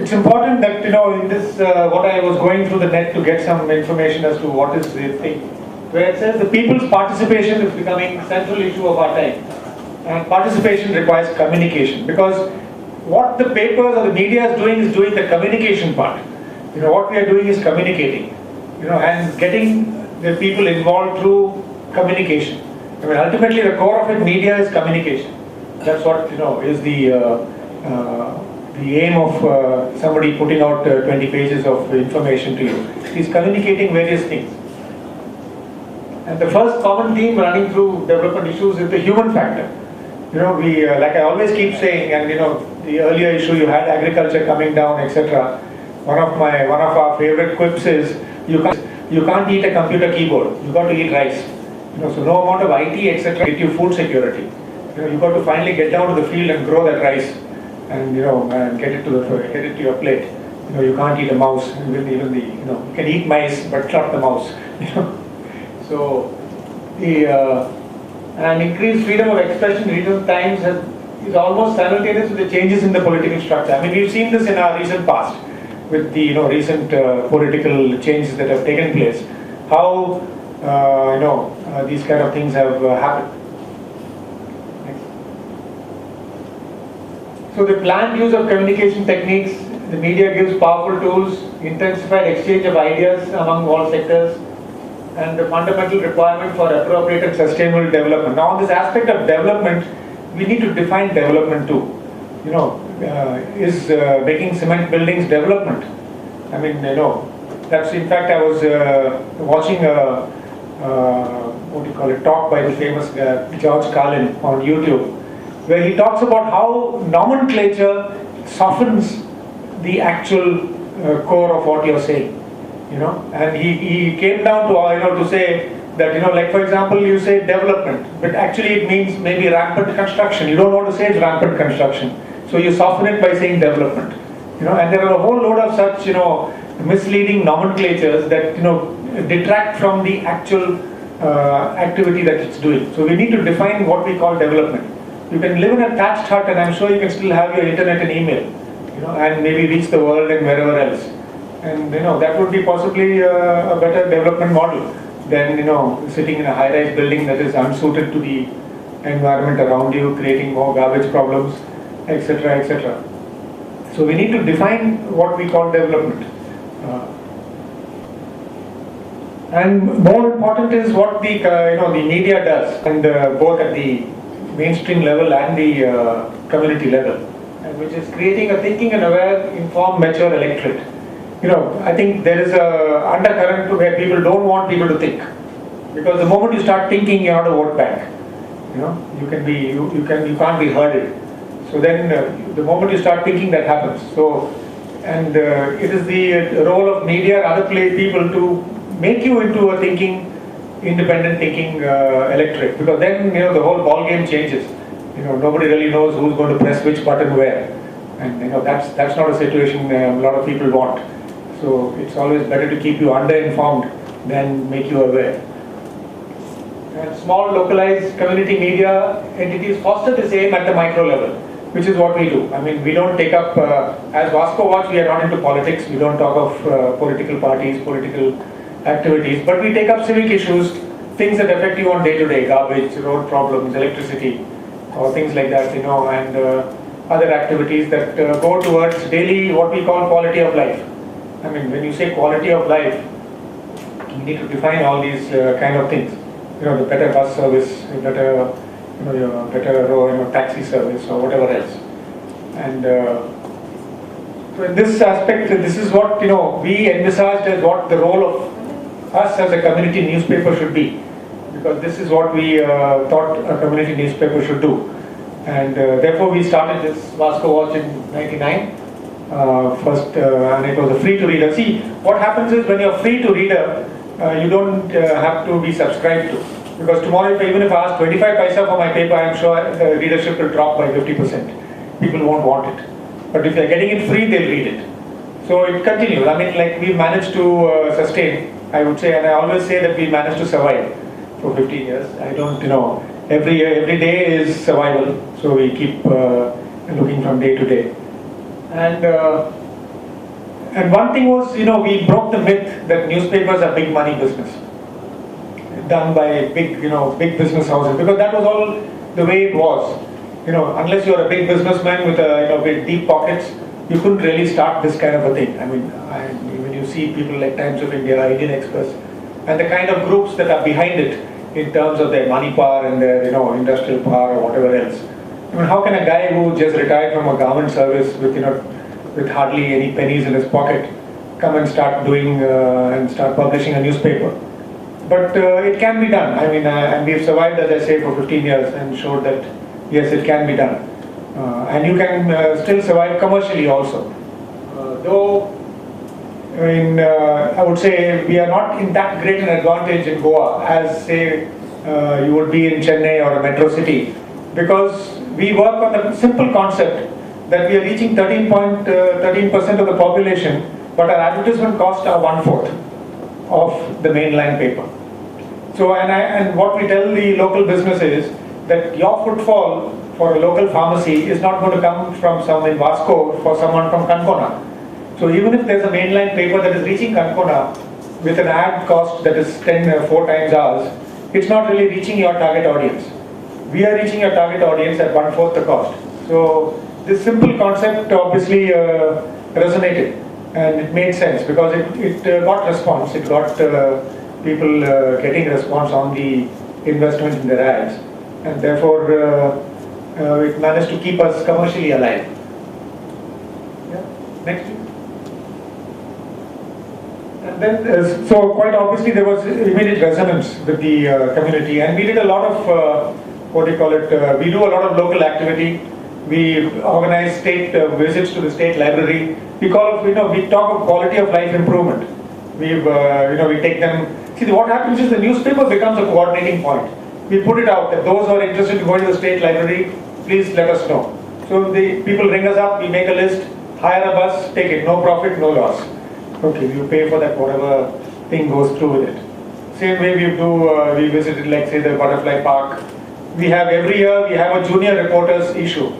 it's important that in this what I was going through the net to get some information as to what is the thing, where it says the people's participation is becoming central issue of our time, and participation requires communication, because what the papers or the media is doing the communication part. What we are doing is communicating, and getting the people involved through communication. Ultimately the core of it, media is communication. That's what is the aim of somebody putting out 20 pages of information to you. He's communicating various things. And the first common theme running through development issues is the human factor. We like I always keep saying, and the earlier issue you had agriculture coming down, etc. One of our favorite quips is you can't eat a computer keyboard. You got to eat rice. So no amount of IT, etc. get you food security. You got to finally get down to the field and grow that rice, and and get it to your plate. You can't eat a mouse. Even the you can eat mice, but not the mouse. So and increased freedom of expression in recent times is almost simultaneous with the changes in the political structure. We've seen this in our recent past with the recent political changes that have taken place. How these kind of things have happened. So the planned use of communication techniques, the media gives powerful tools, intensified exchange of ideas among all sectors, and the fundamental requirement for appropriate and sustainable development. Now on this aspect of development, we need to define development too. Is making cement buildings development? That's in fact I was watching a talk by the famous George Carlin on YouTube, where he talks about how nomenclature softens the actual core of what you're saying. And he came down to say that like for example you say development, but actually it means maybe rampant construction. You don't want to say it's rampant construction, so you soften it by saying development. And there are a whole load of such misleading nomenclatures that detract from the actual activity that it's doing. So we need to define what we call development. You can live in a thatched hut, and I'm sure you can still have your internet and email, and maybe reach the world and wherever else. And that would be possibly a better development model than sitting in a high-rise building that is unsuited to the environment around you, creating more garbage problems, etc., etc. So we need to define what we call development. And more important is what the the media does, and both at the mainstream level and the community level, and which is creating a thinking and aware, informed, mature electorate. I think there is a undercurrent where people don't want people to think, because the moment you start thinking, you're not a vote bank. You can't be herded. So then, the moment you start thinking, that happens. So, and it is the role of media and other people to make you into a thinking, independent thinking electorate, because then the whole ball game changes. Nobody really knows who's going to press which button where, and that's not a situation a lot of people want. So it's always better to keep you under-informed than make you aware. And small localized community media entities foster the same at the micro level, which is what we do. I mean, we don't take up, as Vasco Watch, we are not into politics, we don't talk of political parties, political activities, but we take up civic issues, things that affect you on day-to-day, garbage, road problems, electricity, or things like that, and other activities that go towards daily, what we call quality of life. I mean, when you say quality of life, you need to define all these kind of things. The better bus service, better, better taxi service or whatever else. And so in this aspect, this is what we envisaged as what the role of us as a community newspaper should be, because this is what we thought a community newspaper should do. And therefore we started this Vasco Watch in '99. First, and it was a free to reader. See, what happens is when you're free to reader, you don't have to be subscribed to, because tomorrow even if I ask 25 paisa for my paper, I'm sure the readership will drop by 50%. People won't want it. But if they're getting it free, they'll read it. So it continues. I mean, like we managed to sustain, I would say, and I always say that we managed to survive for 15 years. I don't, every day is survival. So we keep looking from day to day. And one thing was, we broke the myth that newspapers are big money business, done by big, big business houses, because that was all the way it was. Unless you're a big businessman with with deep pockets, you couldn't really start this kind of a thing. I mean, when you see people like Times of India, Indian Express, and the kind of groups that are behind it in terms of their money power and their, industrial power or whatever else. I mean, how can a guy who just retired from a government service with hardly any pennies in his pocket come and start doing and start publishing a newspaper? But it can be done. I mean, and we've survived, as I say, for 15 years and showed that yes, it can be done. And you can still survive commercially also. Though, I would say we are not in that great an advantage in Goa as, say, you would be in Chennai or a metro city, because we work on the simple concept that we are reaching 13% of the population, but our advertisement costs are 1/4 of the mainline paper. So, and what we tell the local business is that your footfall for a local pharmacy is not going to come from someone in Vasco for someone from Kankona. So even if there's a mainline paper that is reaching Kankona with an ad cost that is 4 times ours, it's not really reaching your target audience. We are reaching your target audience at 1/4 the cost. So this simple concept obviously resonated, and it made sense because it got response. It got people getting response on the investment in their ads, and therefore it managed to keep us commercially alive. Yeah. Next. And then, so quite obviously there was immediate resonance with the community, and we did a lot of we do a lot of local activity. We organize state visits to the state library. We talk of quality of life improvement. We take them. See, what happens is the newspaper becomes a coordinating point. We put it out that those who are interested in going to the state library, please let us know. So the people ring us up, we make a list, hire a bus, take it, no profit, no loss. Okay, you pay for that, whatever thing goes through with it. Same way we visited, like say, the Butterfly Park. We have every year, we have a junior reporters issue.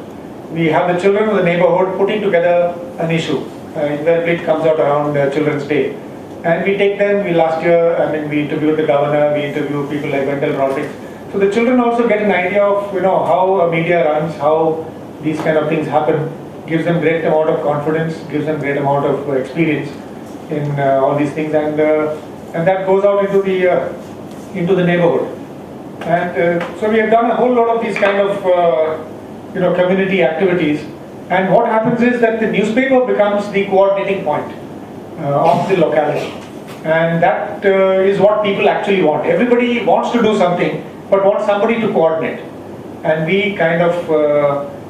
We have the children of the neighborhood putting together an issue. Invariably it comes out around Children's Day. And we take them, last year, we interviewed the governor, we interviewed people like Wendell Rodrigues. So the children also get an idea of, how a media runs, how these kind of things happen, gives them great amount of confidence, gives them great amount of experience in all these things, and that goes out into the neighborhood. And so we have done a whole lot of these kind of community activities. And what happens is that the newspaper becomes the coordinating point of the locality. And that is what people actually want. Everybody wants to do something, but wants somebody to coordinate. And we kind of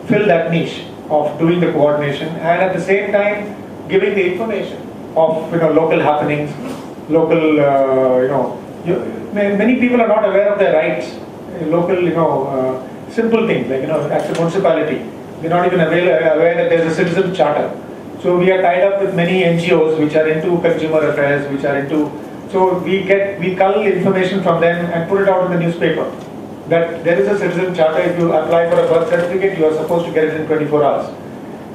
fill that niche of doing the coordination and at the same time giving the information of local happenings, local many people are not aware of their rights. Local simple things like as a municipality, they're not even aware that there's a citizen charter. So we are tied up with many NGOs which are into consumer affairs, which are into, so we cull information from them and put it out in the newspaper. That there is a citizen charter. If you apply for a birth certificate, you are supposed to get it in 24 hours.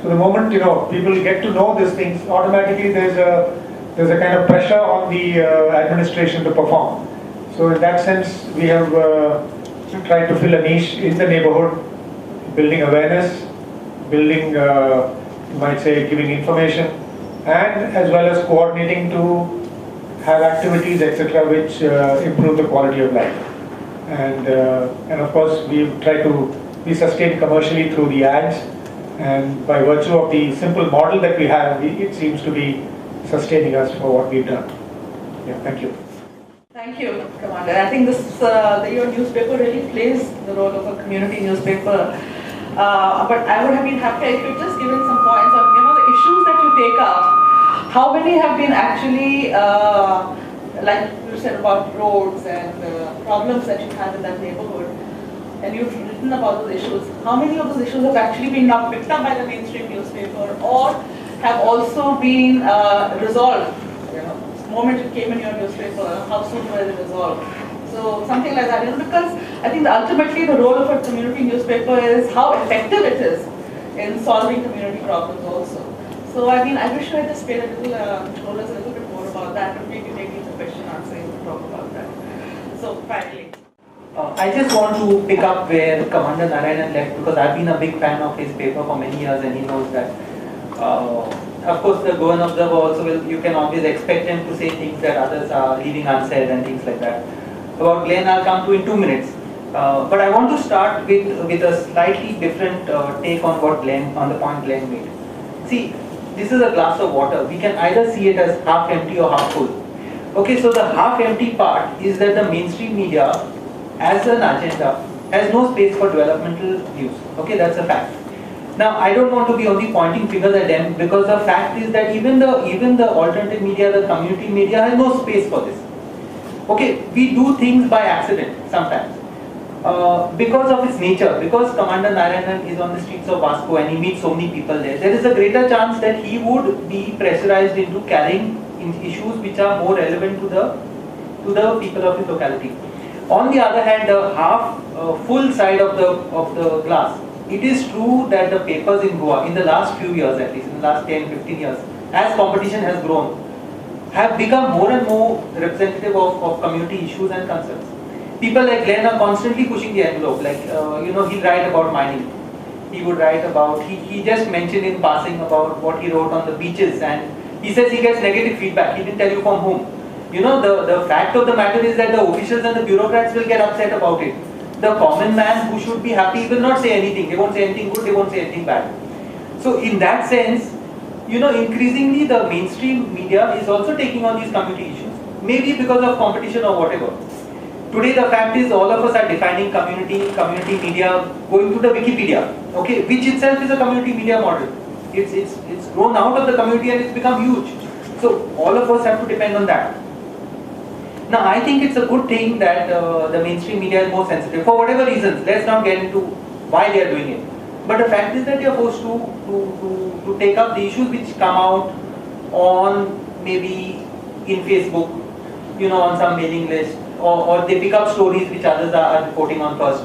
So the moment people get to know these things, automatically there's a kind of pressure on the administration to perform. So in that sense, we have tried to fill a niche in the neighborhood, building awareness, building, you might say, giving information, and as well as coordinating to have activities, etc., which improve the quality of life. And of course, we try to be sustained commercially through the ads, and by virtue of the simple model that we have, it seems to be sustaining us for what we've done. Yeah, thank you. Thank you, Commander. I think your newspaper really plays the role of a community newspaper. But I would have been happy if you just given some points on the issues that you take up. How many have been actually, like you said about roads and problems that you have in that neighborhood, and you've written about those issues. How many of those issues have actually been not picked up by the mainstream newspaper, or have also been resolved? The moment it came in your newspaper, how soon were they resolved? So something like that, because I think ultimately the role of a community newspaper is how effective it is in solving community problems also. So I wish you had just paid told us a little bit more about that, but maybe taking the question answering to talk about that. So finally. I just want to pick up where Commander Narayanan left, because I've been a big fan of his paper for many years, and he knows that. Of course, the Goan Observer also you can always expect him to say things that others are leaving unsaid and things like that. About Glenn, I'll come to in 2 minutes. But I want to start with a slightly different take on the point Glenn made. See, this is a glass of water. We can either see it as half empty or half full. Okay, so the half empty part is that the mainstream media, as an agenda, has no space for developmental views. Okay, that's a fact. Now, I don't want to be only pointing fingers at them, because the fact is that even the alternative media, the community media, has no space for this. Okay, we do things by accident sometimes. Because of its nature, because Commander Narayanan is on the streets of Vasco and he meets so many people there is a greater chance that he would be pressurized into carrying issues which are more relevant to the people of his locality. On the other hand, the half full side of the glass, it is true that the papers in Goa, in the last few years at least, in the last 10-15 years, as competition has grown, have become more and more representative of community issues and concerns. People like Glenn are constantly pushing the envelope, like, he'll write about mining. He would write about, he just mentioned in passing about what he wrote on the beaches, and he says he gets negative feedback. He didn't tell you from whom. The fact of the matter is that the officials and the bureaucrats will get upset about it. The common man who should be happy will not say anything. They won't say anything good, they won't say anything bad. So in that sense, increasingly the mainstream media is also taking on these community issues. Maybe because of competition or whatever. Today the fact is all of us are defining community media, going to the Wikipedia, okay, which itself is a community media model. It's grown out of the community and it's become huge. So all of us have to depend on that. Now I think it's a good thing that the mainstream media is more sensitive for whatever reasons. Let's not get into why they are doing it. But the fact is that they are forced to take up the issues which come out on maybe in Facebook, on some mailing list, or they pick up stories which others are reporting on first.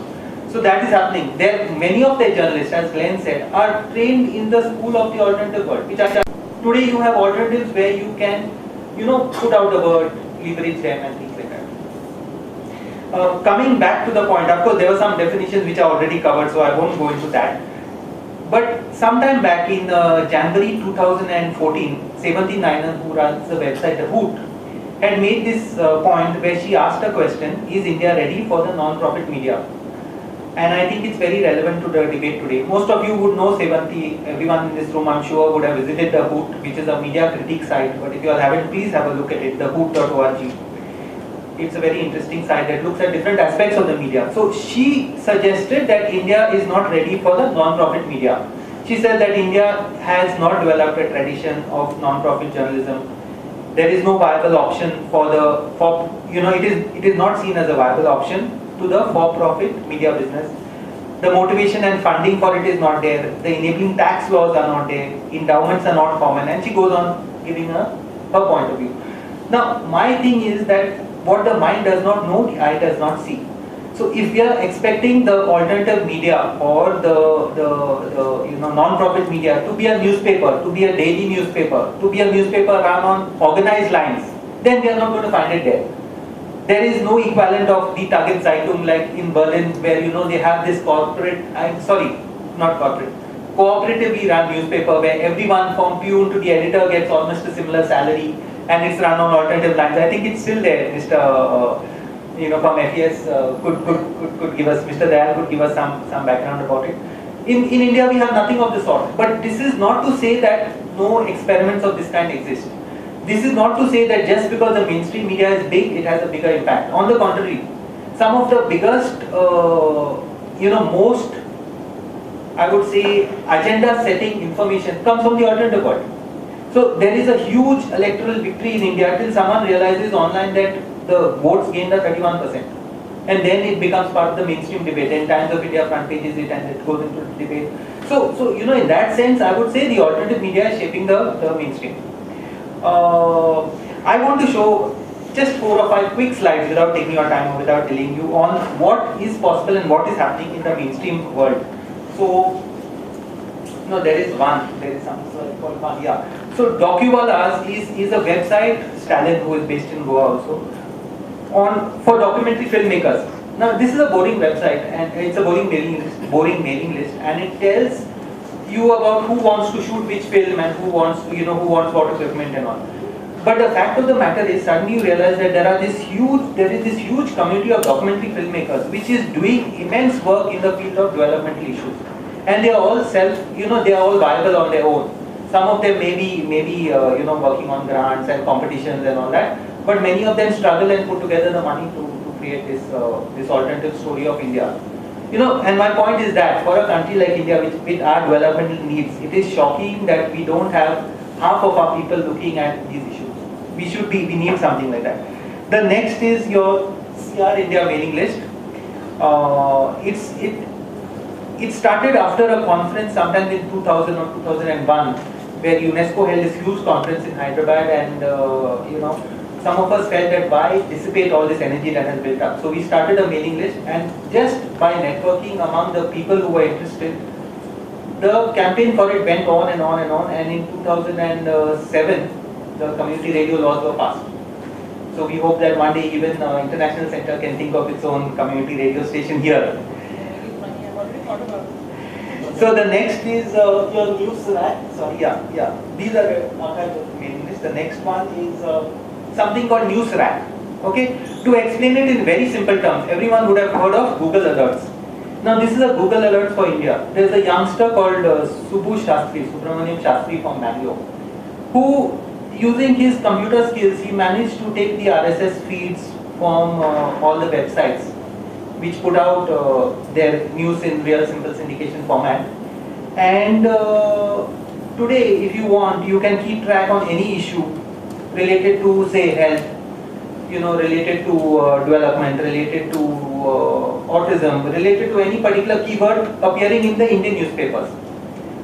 So that is happening. Many of the journalists, as Glenn said, are trained in the school of the alternative world. Today you have alternatives where you can, put out a word, leverage them and things like that. Coming back to the point, of course there were some definitions which are already covered, so I won't go into that. But sometime back in January 2014, Sevanti Nainan, who runs the website The Hoot, had made this point where she asked a question, is India ready for the non-profit media? And I think it's very relevant to the debate today. Most of you would know Sevanti, everyone in this room I'm sure would have visited the Hoot, which is a media critique site, but if you all haven't, please have a look at it, thehoot.org. It's a very interesting site that looks at different aspects of the media. So she suggested that India is not ready for the non-profit media. She said that India has not developed a tradition of non-profit journalism. There is no viable option it is not seen as a viable option to the for-profit media business. The motivation and funding for it is not there. The enabling tax laws are not there. Endowments are not common. And she goes on giving her point of view. Now, my thing is that what the mind does not know, the eye does not see. So, if we are expecting the alternative media or the non-profit media to be a newspaper, to be a daily newspaper, to be a newspaper run on organized lines, then we are not going to find it there. There is no equivalent of the Tageszeitung like in Berlin, where they have this cooperatively run newspaper where everyone from peon to the editor gets almost a similar salary, and it's run on alternative lines. I think it's still there. Mr. From FES could give us, Mr. Dayal could give us some background about it. In India, we have nothing of the sort. But this is not to say that no experiments of this kind exist. This is not to say that just because the mainstream media is big, it has a bigger impact. On the contrary, some of the biggest, most, I would say, agenda-setting information comes from the alternative world. So there is a huge electoral victory in India till someone realizes online that the votes gained are 31%. And then it becomes part of the mainstream debate. And Times of India front pages it and it goes into the debate. So in that sense, I would say the alternative media is shaping the mainstream. I want to show just 4 or 5 quick slides without taking your time or without telling you on what is possible and what is happening in the mainstream world. So, there is something called one, yeah. So, DocuWallas is a website, Stalin, who is based in Goa also, for documentary filmmakers. Now, this is a boring website, and it's a boring mailing list, and it tells you about who wants to shoot which film and who wants what equipment and all. But the fact of the matter is, suddenly you realize that there is this huge community of documentary filmmakers which is doing immense work in the field of developmental issues, and they are all they are all viable on their own. Some of them maybe working on grants and competitions and all that, but many of them struggle and put together the money to create this alternative story of India. And my point is that for a country like India, with our developmental needs, it is shocking that we don't have half of our people looking at these issues. We need something like that. The next is your CR India mailing list. It started after a conference sometime in 2000 or 2001, where UNESCO held this huge conference in Hyderabad, and some of us felt that why dissipate all this energy that has built up. So we started a mailing list, and just by networking among the people who were interested, the campaign for it went on and on and on, and in 2007, the community radio laws were passed. So we hope that one day even International Center can think of its own community radio station here. So the next is your news rack. Sorry, yeah. These are all kinds of mailing lists. The next one is something called news rack. Okay, to explain it in very simple terms, everyone would have heard of Google Alerts. Now this is a Google Alert for India. There is a youngster called Subramaniam Shastri from Bangalore, who, using his computer skills, he managed to take the RSS feeds from all the websites which put out their news in real simple syndication format. And today, if you want, you can keep track on any issue related to, say, health, related to development, related to autism, related to any particular keyword appearing in the Indian newspapers.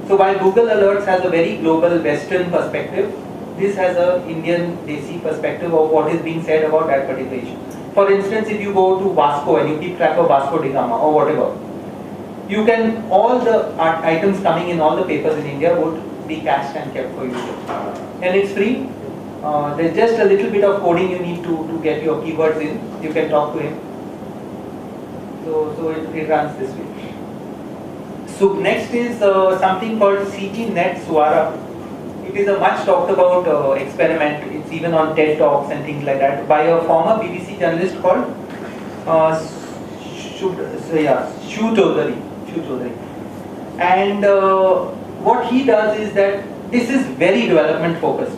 So while Google Alerts has a very global Western perspective, this has an Indian Desi perspective of what is being said about that particular issue. For instance, if you go to Vasco and you keep track of Vasco da Gama or whatever, you can, all the items coming in all the papers in India would be cached and kept for you. And it's free. There's just a little bit of coding you need to get your keywords in. You can talk to him. So it runs this way. So next is something called CG Net Suara. it is a much talked about experiment. It's even on TED Talks and things like that by a former BBC journalist called Shu Chaudhary. And what he does is that this is very development focused.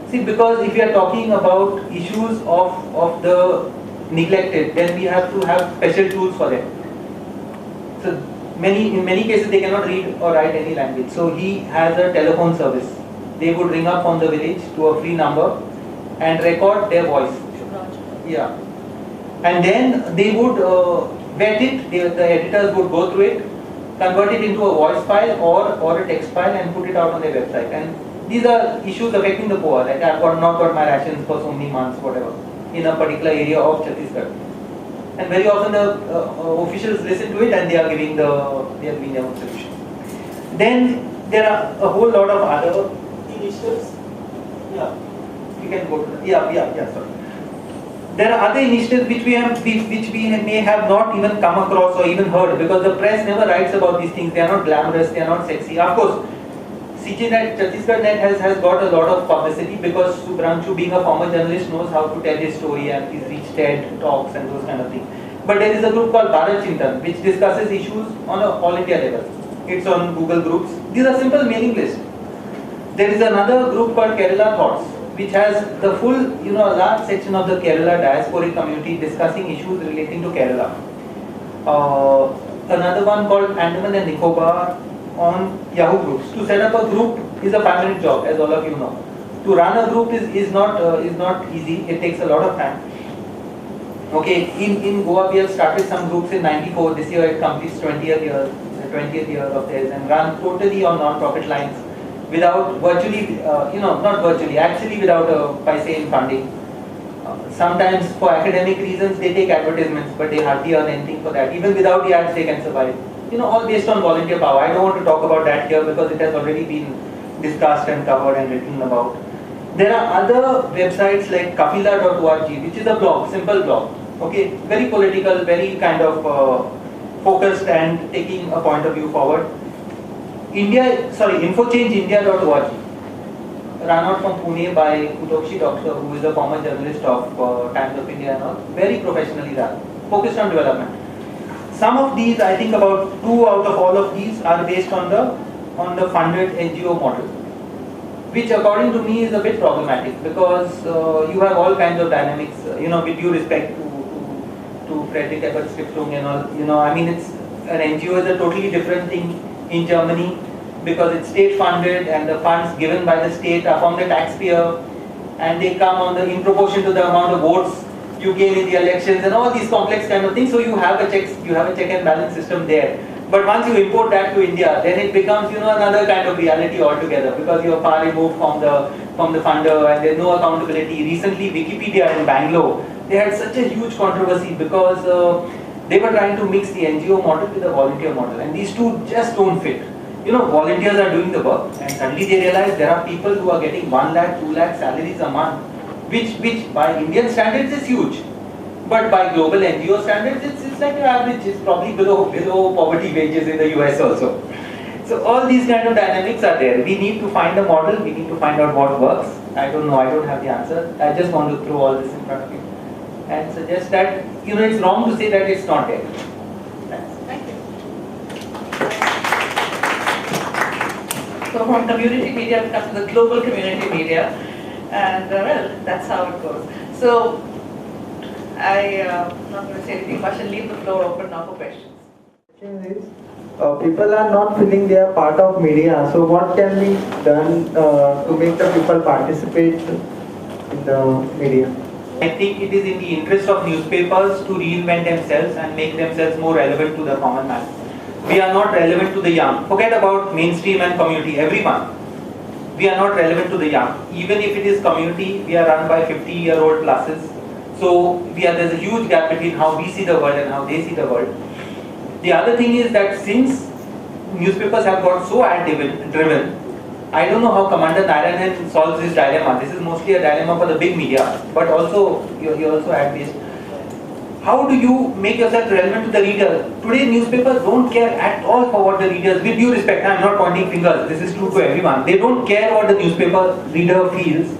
See, because if we are talking about issues of the neglected, then we have to have special tools for them. So in many cases they cannot read or write any language. So he has a telephone service. They would ring up from the village to a free number and record their voice. Yeah. And then they would vet it, the editors would go through it, convert it into a voice file or a text file and put it out on their website. And these are issues affecting the poor, like I've not got my rations for so many months, whatever, in a particular area of Chhattisgarh. And very often the officials listen to it and they are giving their own solution. Then there are a whole lot of other initiatives. Yeah, you can go to that. Sorry. There are other initiatives which we may have not even come across or even heard, because the press never writes about these things. They are not glamorous, they are not sexy. Of course, CJNet, Chhattisgarh.net has got a lot of publicity because Subhranshu, being a former journalist, knows how to tell his story and he's reached TED Talks and those kind of things. But there is a group called Bharat Chintan which discusses issues on a all India level. It's on Google Groups. These are simple mailing lists. There is another group called Kerala Thoughts, which has the full, a large section of the Kerala diasporic community discussing issues relating to Kerala. Another one called Andaman and Nicobar on Yahoo Groups. To set up a group is a 5-minute job, as all of you know. To run a group is not easy. It takes a lot of time. Okay, in Goa we have started some groups in '94. This year it completes 20th year of theirs, and run totally on non-profit lines, without actually without a paise in funding. Sometimes for academic reasons they take advertisements, but they hardly earn anything for that. Even without the ads they can survive. All based on volunteer power. I don't want to talk about that here because it has already been discussed and covered and written about. There are other websites like kapila.org, which is a blog, simple blog. Okay, very political, very kind of focused and taking a point of view forward. Infochangeindia.org, run out from Pune by Kutokshi Doctor, who is a former journalist of Times of India and all, very professionally run, focused on development. Some of these, I think about 2 out of all of these are based on the funded NGO model, which according to me is a bit problematic, because you have all kinds of dynamics, with due respect to Friedrich Ebert Stiftung and all, I mean, it's an NGO is a totally different thing in Germany, because it's state funded and the funds given by the state are from the taxpayer, and they come in proportion to the amount of votes you gain in the elections and all these complex kind of things. So you have a check and balance system there. But once you import that to India, then it becomes another kind of reality altogether, because you are far removed from the funder and there's no accountability. Recently, Wikipedia in Bangalore, they had such a huge controversy because they were trying to mix the NGO model with the volunteer model, and these two just don't fit. Volunteers are doing the work, and suddenly they realize there are people who are getting 1 lakh, 2 lakh salaries a month, which by Indian standards is huge, but by global NGO standards it's like your average. It's probably below poverty wages in the US also. So all these kind of dynamics are there. We need to find a model. We need to find out what works. I don't know. I don't have the answer. I just want to throw all this in front of you and suggest that it's wrong to say that it's not there. Thank you. So from community media we come to the global community media, and that's how it goes. So I'm not going to say anything much and leave the floor open now for questions. People are not feeling they are part of media, so what can be done to make the people participate in the media? I think it is in the interest of newspapers to reinvent themselves and make themselves more relevant to the common man. We are not relevant to the young. Forget about mainstream and community, everyone. We are not relevant to the young. Even if it is community, we are run by 50-year-old pluses. So there's a huge gap between how we see the world and how they see the world. The other thing is that since newspapers have got so ad-driven, I don't know how Commander Narayanan solves this dilemma. This is mostly a dilemma for the big media, but also you're also ad-based. how do you make yourself relevant to the reader? Today newspapers don't care at all for what the readers, with due respect, I'm not pointing fingers, this is true to everyone. They don't care what the newspaper reader feels,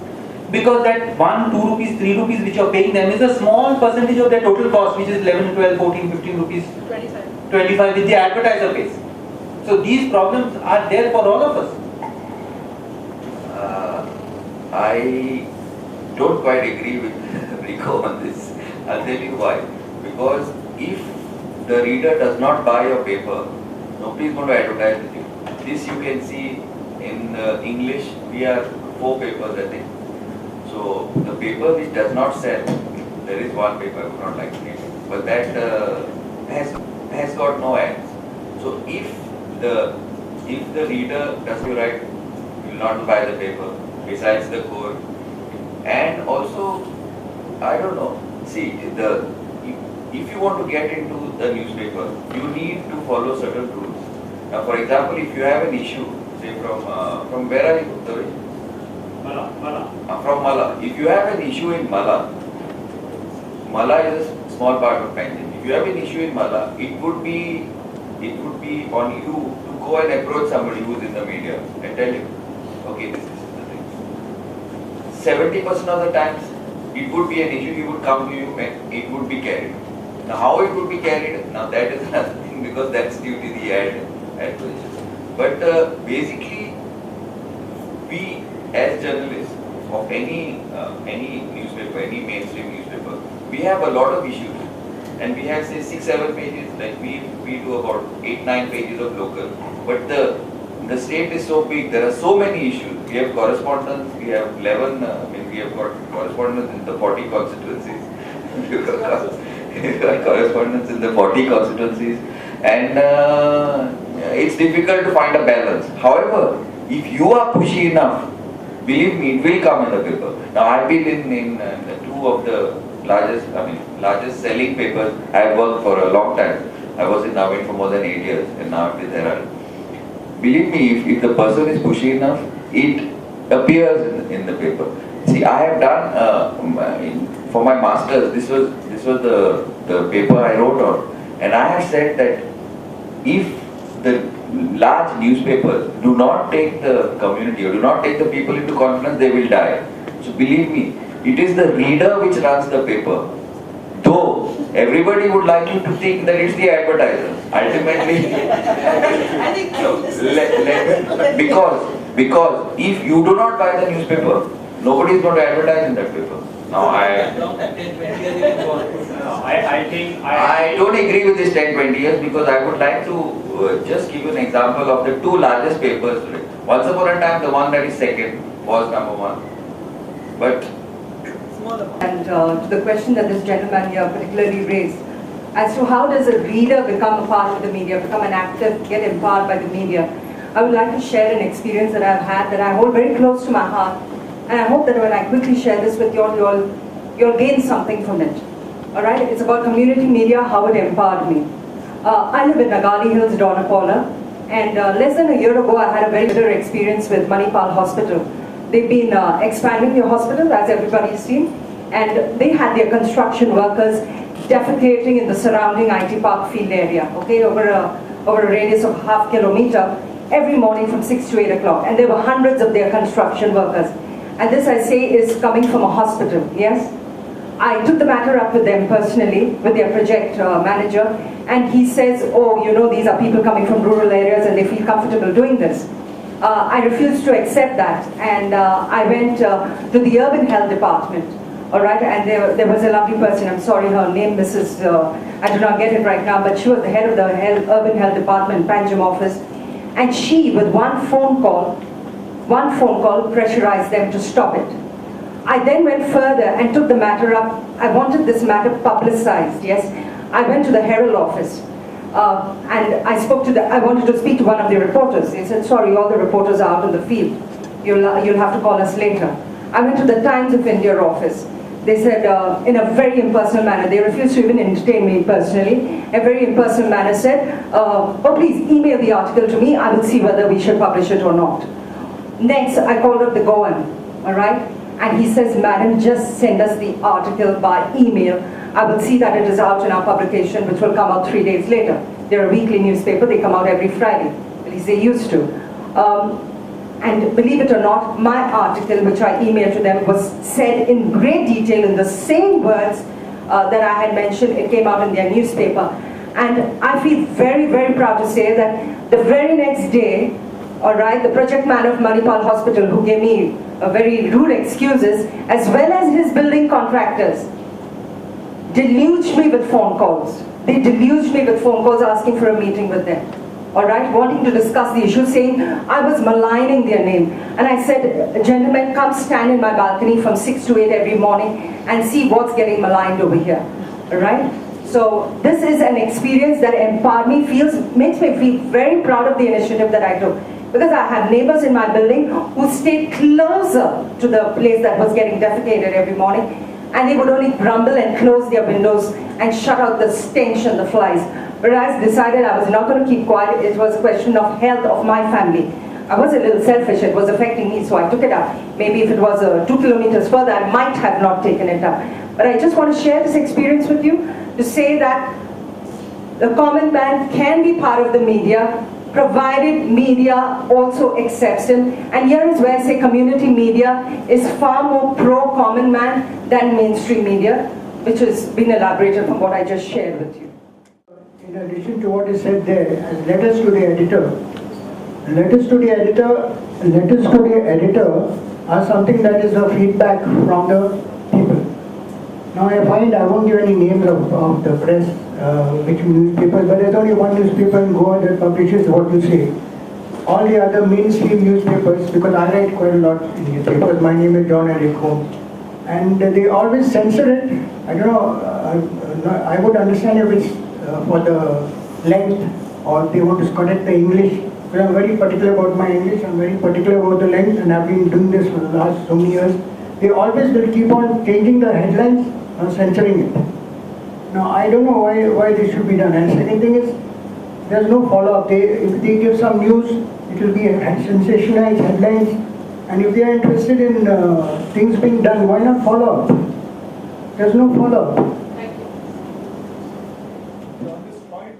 because that 1, 2 rupees, 3 rupees which you're paying them is a small percentage of their total cost, which is 11, 12, 14, 15 rupees, 25 with the advertiser base. So these problems are there for all of us. I don't quite agree with Rico on this. I'll tell you why. Because if the reader does not buy your paper, nobody is going to advertise with you. This you can see in English, we have 4 papers I think. So the paper which does not sell, there is one paper I would not like to name it, but that has got no ads. So if the reader does you right, will not buy the paper, besides the core. And also, I don't know, see, if you want to get into the newspaper, you need to follow certain rules. Now, for example, if you have an issue, say from where are you, David? Mala. From Mala. If you have an issue in Mala is a small part of Panjim. If you have an issue in Mala, it would be on you to go and approach somebody who's in the media and tell him, okay, this is the thing. 70% of the times, it would be an issue, he would come to you and it would be carried. Now, how it would be carried, now that is another thing, because that's due to the ad position. But basically, we as journalists of any newspaper, any mainstream newspaper, we have a lot of issues. And we have say 6-7 pages, like we do about 8-9 pages of local. But the state is so big, there are so many issues. We have correspondence, we have 11, we have got correspondence in the 40 constituencies. We have got correspondence in the 40 constituencies. And it's difficult to find a balance. However, if you are pushy enough, believe me, it will come in the paper. Now I've been in 2 of the largest selling papers. I have worked for a long time. I was in Navin for more than 8 years and now it is Herald. Believe me, if the person is pushy enough, it appears in the paper. See, I have done, for my masters, this was the paper I wrote on. And I have said that if the large newspapers do not take the community or do not take the people into confidence, they will die. So believe me, it is the reader which runs the paper. Though everybody would like you to think that it's the advertiser. Ultimately, because if you do not buy the newspaper, nobody is going to advertise in that paper. Now I don't agree with this 10-20 years, because I would like to just give you an example of the 2 largest papers today. Once upon a time, the one that is second was number 1. But and to the question that this gentleman here particularly raised, as to how does a reader become a part of the media, become an active, get empowered by the media, I would like to share an experience that I've had that I hold very close to my heart, and I hope that when I quickly share this with you all, you'll gain something from it. Alright, it's about community media, how it empowered me. I live in Nagali Hills, Donapaula, and less than a year ago I had a very bitter experience with Manipal Hospital. They've been expanding the hospital, as everybody's seen, and they had their construction workers defecating in the surrounding IT Park field area, okay, over a radius of ½ kilometer, every morning from 6 to 8 o'clock. And there were hundreds of their construction workers. And this, I say, is coming from a hospital, yes? I took the matter up with them personally, with their project manager, and he says, oh, you know, these are people coming from rural areas and they feel comfortable doing this. I refused to accept that, and I went to the Urban Health Department, all right, and there was a lovely person, I'm sorry, her name, Mrs., I do not get it right now, but she was the head of the Urban Health Department, Panjim office, and she, with one phone call, pressurized them to stop it. I then went further and took the matter up. I wanted this matter publicized, yes. I went to the Herald office. And I wanted to speak to one of the reporters. They said, sorry, all the reporters are out in the field. You'll have to call us later. I went to the Times of India office. They said, in a very impersonal manner, they refused to even entertain me personally. A very impersonal manner said, oh, please email the article to me. I will see whether we should publish it or not. Next, I called up the Goan, all right? and he says, "Madam, just send us the article by email. I will see that it is out in our publication, which will come out 3 days later." They're a weekly newspaper, they come out every Friday, at least they used to. And believe it or not, my article, which I emailed to them, was said in great detail in the same words that I had mentioned. It came out in their newspaper. And I feel very, very proud to say that the very next day, all right, the project man of Manipal Hospital, who gave me very rude excuses, as well as his building contractors, deluged me with phone calls. They deluged me with phone calls asking for a meeting with them. All right, wanting to discuss the issue, saying I was maligning their name. And I said, "Gentlemen, come stand in my balcony from 6 to 8 every morning and see what's getting maligned over here." All right? So this is an experience that empowered me, makes me feel very proud of the initiative that I took. Because I have neighbors in my building who stayed closer to the place that was getting defecated every morning, and they would only grumble and close their windows and shut out the stench and the flies. Whereas decided I was not going to keep quiet. It was a question of health of my family. I was a little selfish. It was affecting me, so I took it up. Maybe if it was 2 kilometers further, I might have not taken it up. But I just want to share this experience with you to say that the common man can be part of the media, provided media also accepts him. And here is where I say community media is far more pro-common man than mainstream media, which has been elaborated from what I just shared with you. In addition to what is said there, as letters to the editor, letters to the editor are something that is a feedback from the people. Now I find, I won't give any names of the press, which newspapers, but there's only one newspaper in Goa that publishes what you say. All the other mainstream newspapers, because I write quite a lot in newspapers, my name is John Eric Holmes, and they always censor it. I don't know, I would understand if it's for the length, or they want to correct the English. But I'm very particular about my English, I'm very particular about the length, and I've been doing this for the last so many years. They always will keep on changing the headlines or censoring it. Now I don't know why this should be done. And second thing is, there's no follow-up. If they give some news, it will be sensationalized headlines. And if they are interested in things being done, why not follow up? There's no follow-up. On this point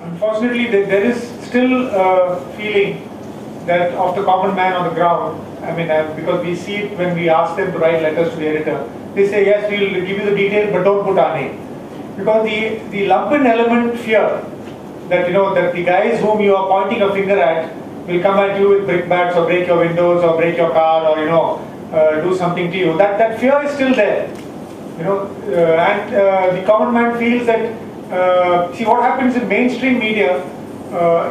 unfortunately, there is still a feeling that of the common man on the ground. I mean, because we see it when we ask them to write letters to the editor. They say, yes, we'll give you the detail, but don't put our name. Because the lumpen element fear that, that the guys whom you are pointing a finger at will come at you with brickbats or break your windows or break your car or, do something to you. That fear is still there. And the common man feels that, see what happens in mainstream media,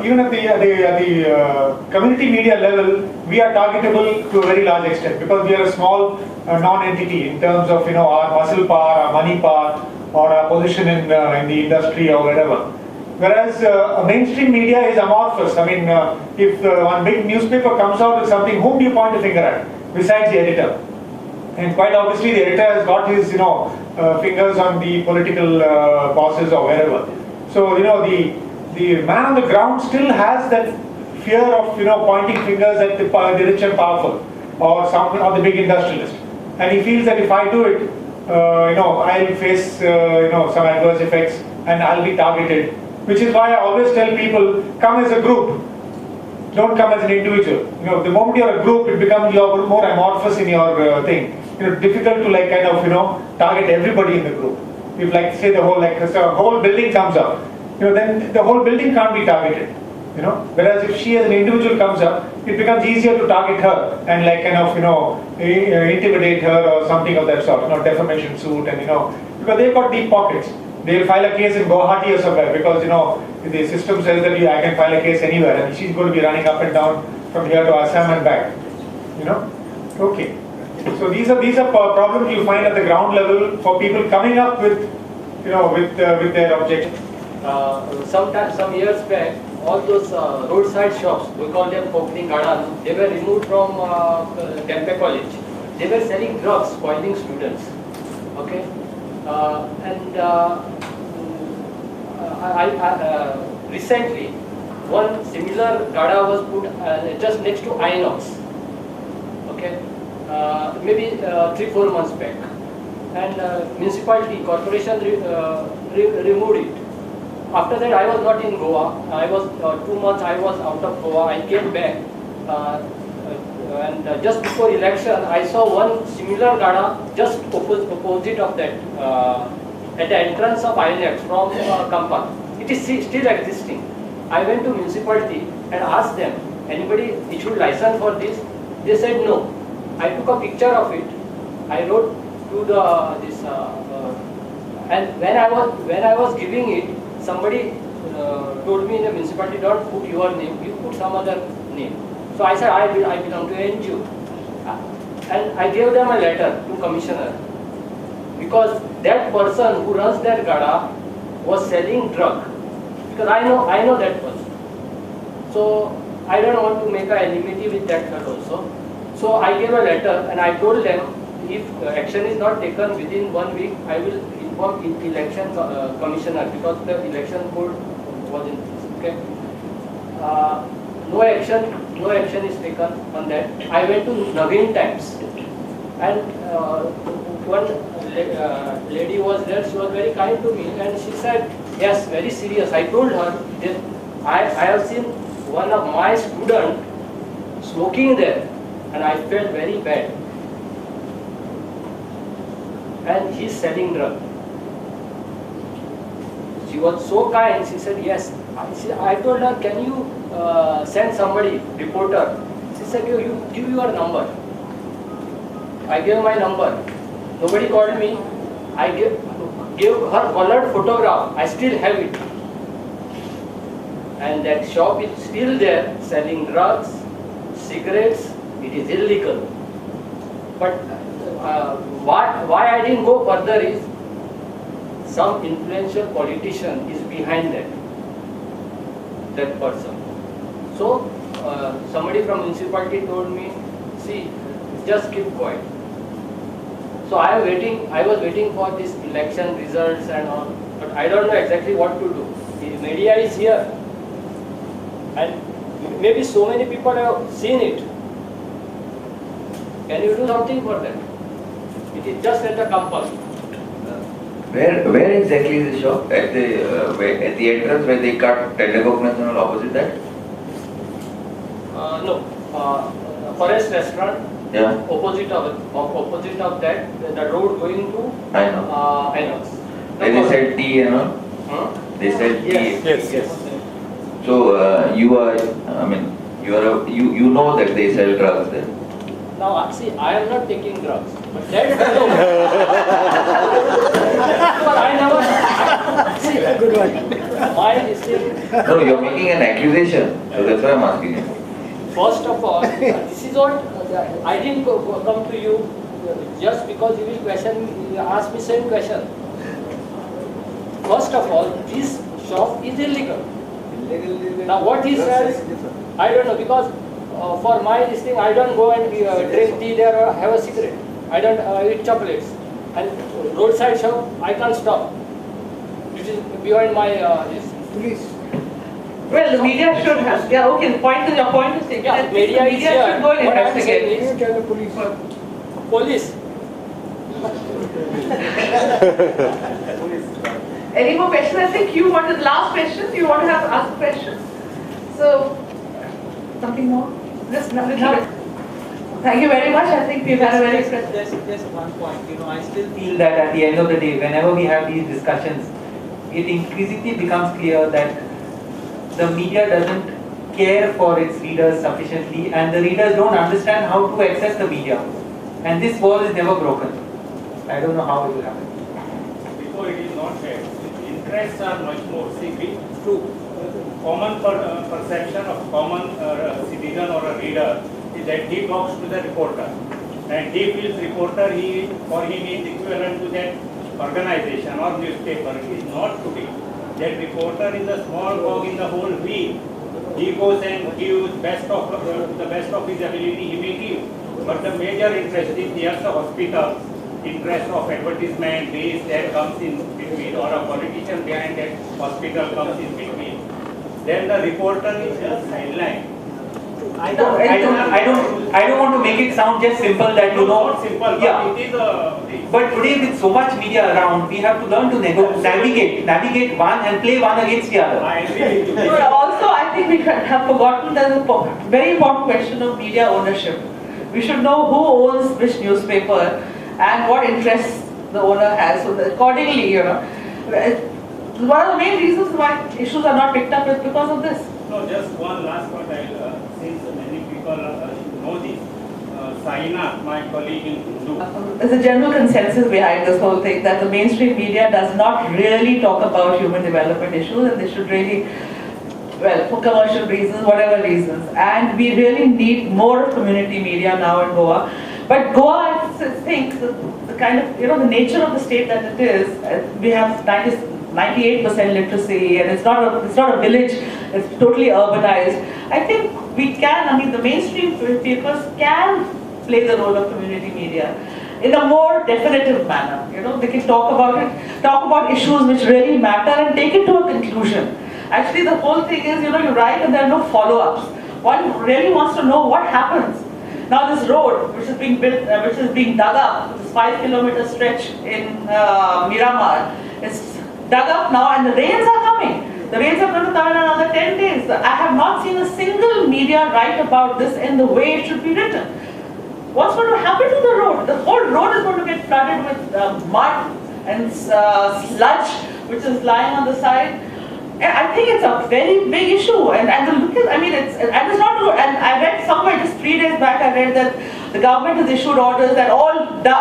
even at the community media level, we are targetable to a very large extent because we are a small non-entity in terms of our muscle power, our money power, or our position in the industry or whatever. Whereas a mainstream media is amorphous. I mean, if one big newspaper comes out with something, whom do you point a finger at besides the editor? And quite obviously, the editor has got his fingers on the political bosses or wherever. So the man on the ground still has that fear of pointing fingers at the rich and powerful or the big industrialist, and he feels that if I do it, I'll face some adverse effects and I'll be targeted. Which is why I always tell people, come as a group, don't come as an individual. The moment you're a group, it becomes you're more amorphous in your thing. Difficult to target everybody in the group. If say the whole building comes up, then the whole building can't be targeted. Whereas if she as an individual comes up, it becomes easier to target her and intimidate her or something of that sort. Defamation suit and because they've got deep pockets. They'll file a case in Guwahati or somewhere because the system says that I can file a case anywhere and she's going to be running up and down from here to Assam and back. Okay. So these are problems you find at the ground level for people coming up with with their objections. Some years back, all those roadside shops, we call them Kokni Gadan, they were removed from Tempe College. They were selling drugs, spoiling students. Okay, recently, one similar Gada was put just next to Inox. Okay, maybe 3-4 months back. And municipality, corporation removed it. After that, I was not in Goa. I was 2 months. I was out of Goa. I came back, and just before election, I saw one similar Gada just opposite of that, at the entrance of INX from Kampa. It is still existing. I went to municipality and asked them, anybody issued license for this? They said no. I took a picture of it. I wrote to and when I was giving it, somebody told me in the municipality, don't put your name, you put some other name. So I said, I belong to NGO. And I gave them a letter to commissioner, because that person who runs that Gada was selling drug. Because I know that person. So I don't want to make an enmity with that fellow also. So I gave a letter and I told them, if action is not taken within 1 week, I will inform election commissioner, because the election code was in this. Okay. No action is taken on that. I went to Naveen Times, and one lady was there. She was very kind to me, and she said, yes, very serious. I told her that I have seen one of my students smoking there, and I felt very bad. And he's selling drugs. She was so kind. She said, yes. I told her, can you send somebody, reporter? She said, you give your number. I gave my number. Nobody called me. I gave her colored photograph. I still have it. And that shop is still there, selling drugs, cigarettes. It is illegal. But why I didn't go further is, some influential politician is behind that person. So somebody from municipality told me, see, just keep quiet. So I was waiting for this election results and all, but I don't know exactly what to do. The media is here, and maybe so many people have seen it. Can you do something for them? It is just at the campus. Where exactly is the shop? At the entrance where they cut Tendercook National opposite that? No, Forest Restaurant. Yeah. Opposite of that, the road going to Inox. They sell tea and all? They sell tea. Yes. So you know that they sell drugs there. Now see, I am not taking drugs, but that fellow. But I never. See, good one. My mistake. No, you are making an accusation, so that's why I am asking you. First of all, this is what I didn't come to you just because you will ask me same question. First of all, this shop is illegal. Now what he says, I don't know, because for my this thing, I don't go and drink tea there or have a cigarette. I don't eat chocolates. And roadside shop, I can't stop. It is beyond my this. Police. Well, the media should have. Yeah, okay. The point is, your point is taken. Yeah, media is here. should go and What I am investigate. saying is, Tell the police. Police. Any more questions? I think you wanted the last question. You want to have ask a question? So, something more? Thank you very much. I think we've had a very Just one point. I still feel that at the end of the day, whenever we have these discussions, it increasingly becomes clear that the media doesn't care for its readers sufficiently, and the readers don't understand how to access the media. And this wall is never broken. I don't know how it will happen. Before it is not fair. Interests are much more. See, true. Common perception of common citizen or a reader is that he talks to the reporter, and he feels reporter he needs equivalent to that organization or newspaper. It is not to be. That reporter is a small cog in the whole wheel. He goes and gives the best of his ability he may give. But the major interest is here the hospital interest of advertisement base that comes in between, or a politician behind that hospital comes in between. Then the reporter is just sideline. I don't want to make it sound just simple that you know. Not simple, Yeah. but it is a. But today with so much media around, we have to learn to navigate one and play one against the other. I agree with you. But also, I think we have forgotten there's a very important question of media ownership. We should know who owns which newspaper and what interests the owner has. So that accordingly, you know, one of the main reasons why issues are not picked up is because of this. No, just one last point. Since many people know this, Saina, my colleague in Hindu. There's a general consensus behind this whole thing that the mainstream media does not really talk about human development issues, and they should really, well, for commercial reasons, whatever reasons. And we really need more community media now in Goa. But Goa, I think, the kind of, you know, the nature of the state that it is, we have 98% literacy, and it's not a village, it's totally urbanized. I think we can, I mean, the mainstream papers can play the role of community media in a more definitive manner. You know, they can talk about it, talk about issues which really matter and take it to a conclusion. Actually, the whole thing is, you know, you write and there are no follow-ups. One really wants to know what happens. Now this road, which is being built, which is being dug up, this 5-kilometer stretch in Miramar, is dug up now and the rains are coming. The rains are going to come in another 10 days. I have not seen a single media write about this in the way it should be written. What's going to happen to the road? The whole road is going to get flooded with mud and sludge, which is lying on the side. And I think it's a very big issue. And the look is, I mean, it's not true. And I read somewhere just 3 days back, I read that the government has issued orders that all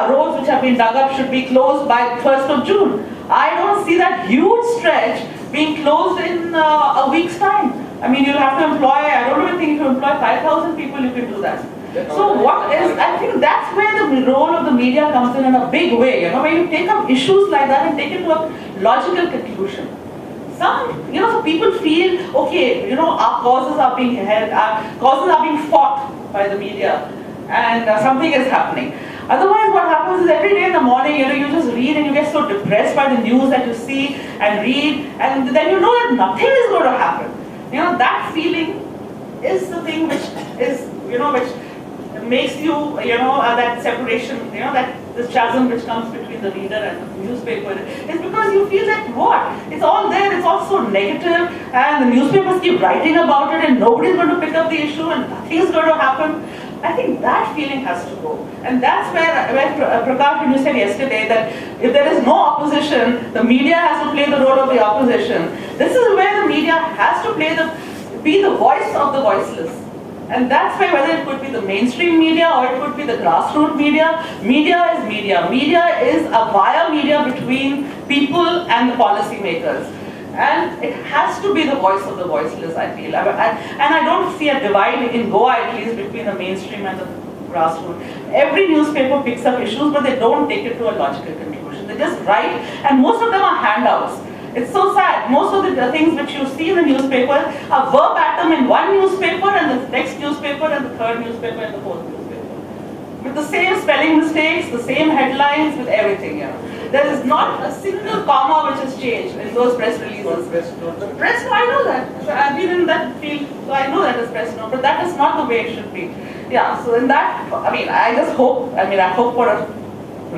roads which have been dug up should be closed by 1st of June. I don't see that huge stretch being closed in a week's time. I mean, you'll have to employ, I don't even think if you employ 5,000 people, you can do that. So what is, I think that's where the role of the media comes in a big way, you know, where you take up issues like that and take it to a logical conclusion. Some, you know, so people feel, okay, you know, our causes are being held, our causes are being fought by the media, and something is happening. Otherwise, what happens is every day in the morning, you know, you just read and you get so depressed by the news that you see and read, and then you know that nothing is going to happen. You know, that feeling is the thing which is, you know, which makes you, you know, that separation, you know, that this chasm which comes between the reader and the newspaper is because you feel that what? It's all there, it's all so negative, and the newspapers keep writing about it and nobody's going to pick up the issue and nothing is going to happen. I think that feeling has to go. And that's where Prakash, when you said yesterday that if there is no opposition, the media has to play the role of the opposition. This is where the media has to be the voice of the voiceless. And that's why whether it could be the mainstream media or it could be the grassroots media, media is media. Media is a via media between people and the policy makers. And it has to be the voice of the voiceless, I feel. And I don't see a divide in Goa, at least, between the mainstream and the grassroots. Every newspaper picks up issues, but they don't take it to a logical conclusion. They just write, and most of them are handouts. It's so sad. Most of the things which you see in the newspaper are verbatim in one newspaper, and the next newspaper, and the third newspaper, and the fourth newspaper. With the same spelling mistakes, the same headlines, with everything, you know. There is not a single comma which has changed in those press releases. Press note, I know that. So I've been in that field, so I know that is press note, but that is not the way it should be. Yeah, so in that, I mean, I just hope, I hope for a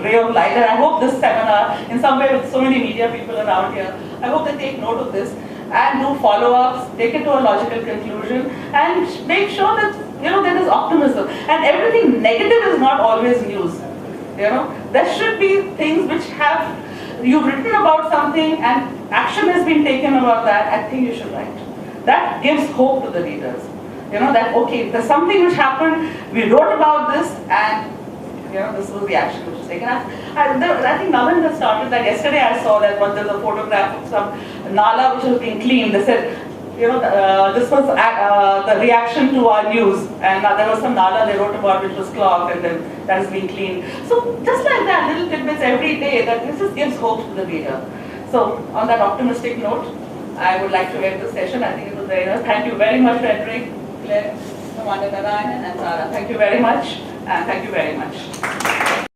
ray of light, and I hope this seminar, in some way with so many media people around here, I hope they take note of this and do follow-ups, take it to a logical conclusion, and make sure that, you know, there is optimism. And everything negative is not always news. You know, there should be things which have, you've written about something and action has been taken about that, I think you should write. That gives hope to the readers. You know, that, okay, there's something which happened, we wrote about this, and, you know, this was the action which was taken. I think Navin has started that. Yesterday I saw that there's a photograph of some nala which was being cleaned. They said, you know, this was the reaction to our news, and there was some nala they wrote about which was clogged, and then that is being cleaned. So just like that, little tidbits every day, that this just gives hope to the reader. So on that optimistic note, I would like to end the session. I think it was very nice. Thank you very much, Frederick, Claire, Commander Narayan, and Sarah. Thank you very much, and thank you very much.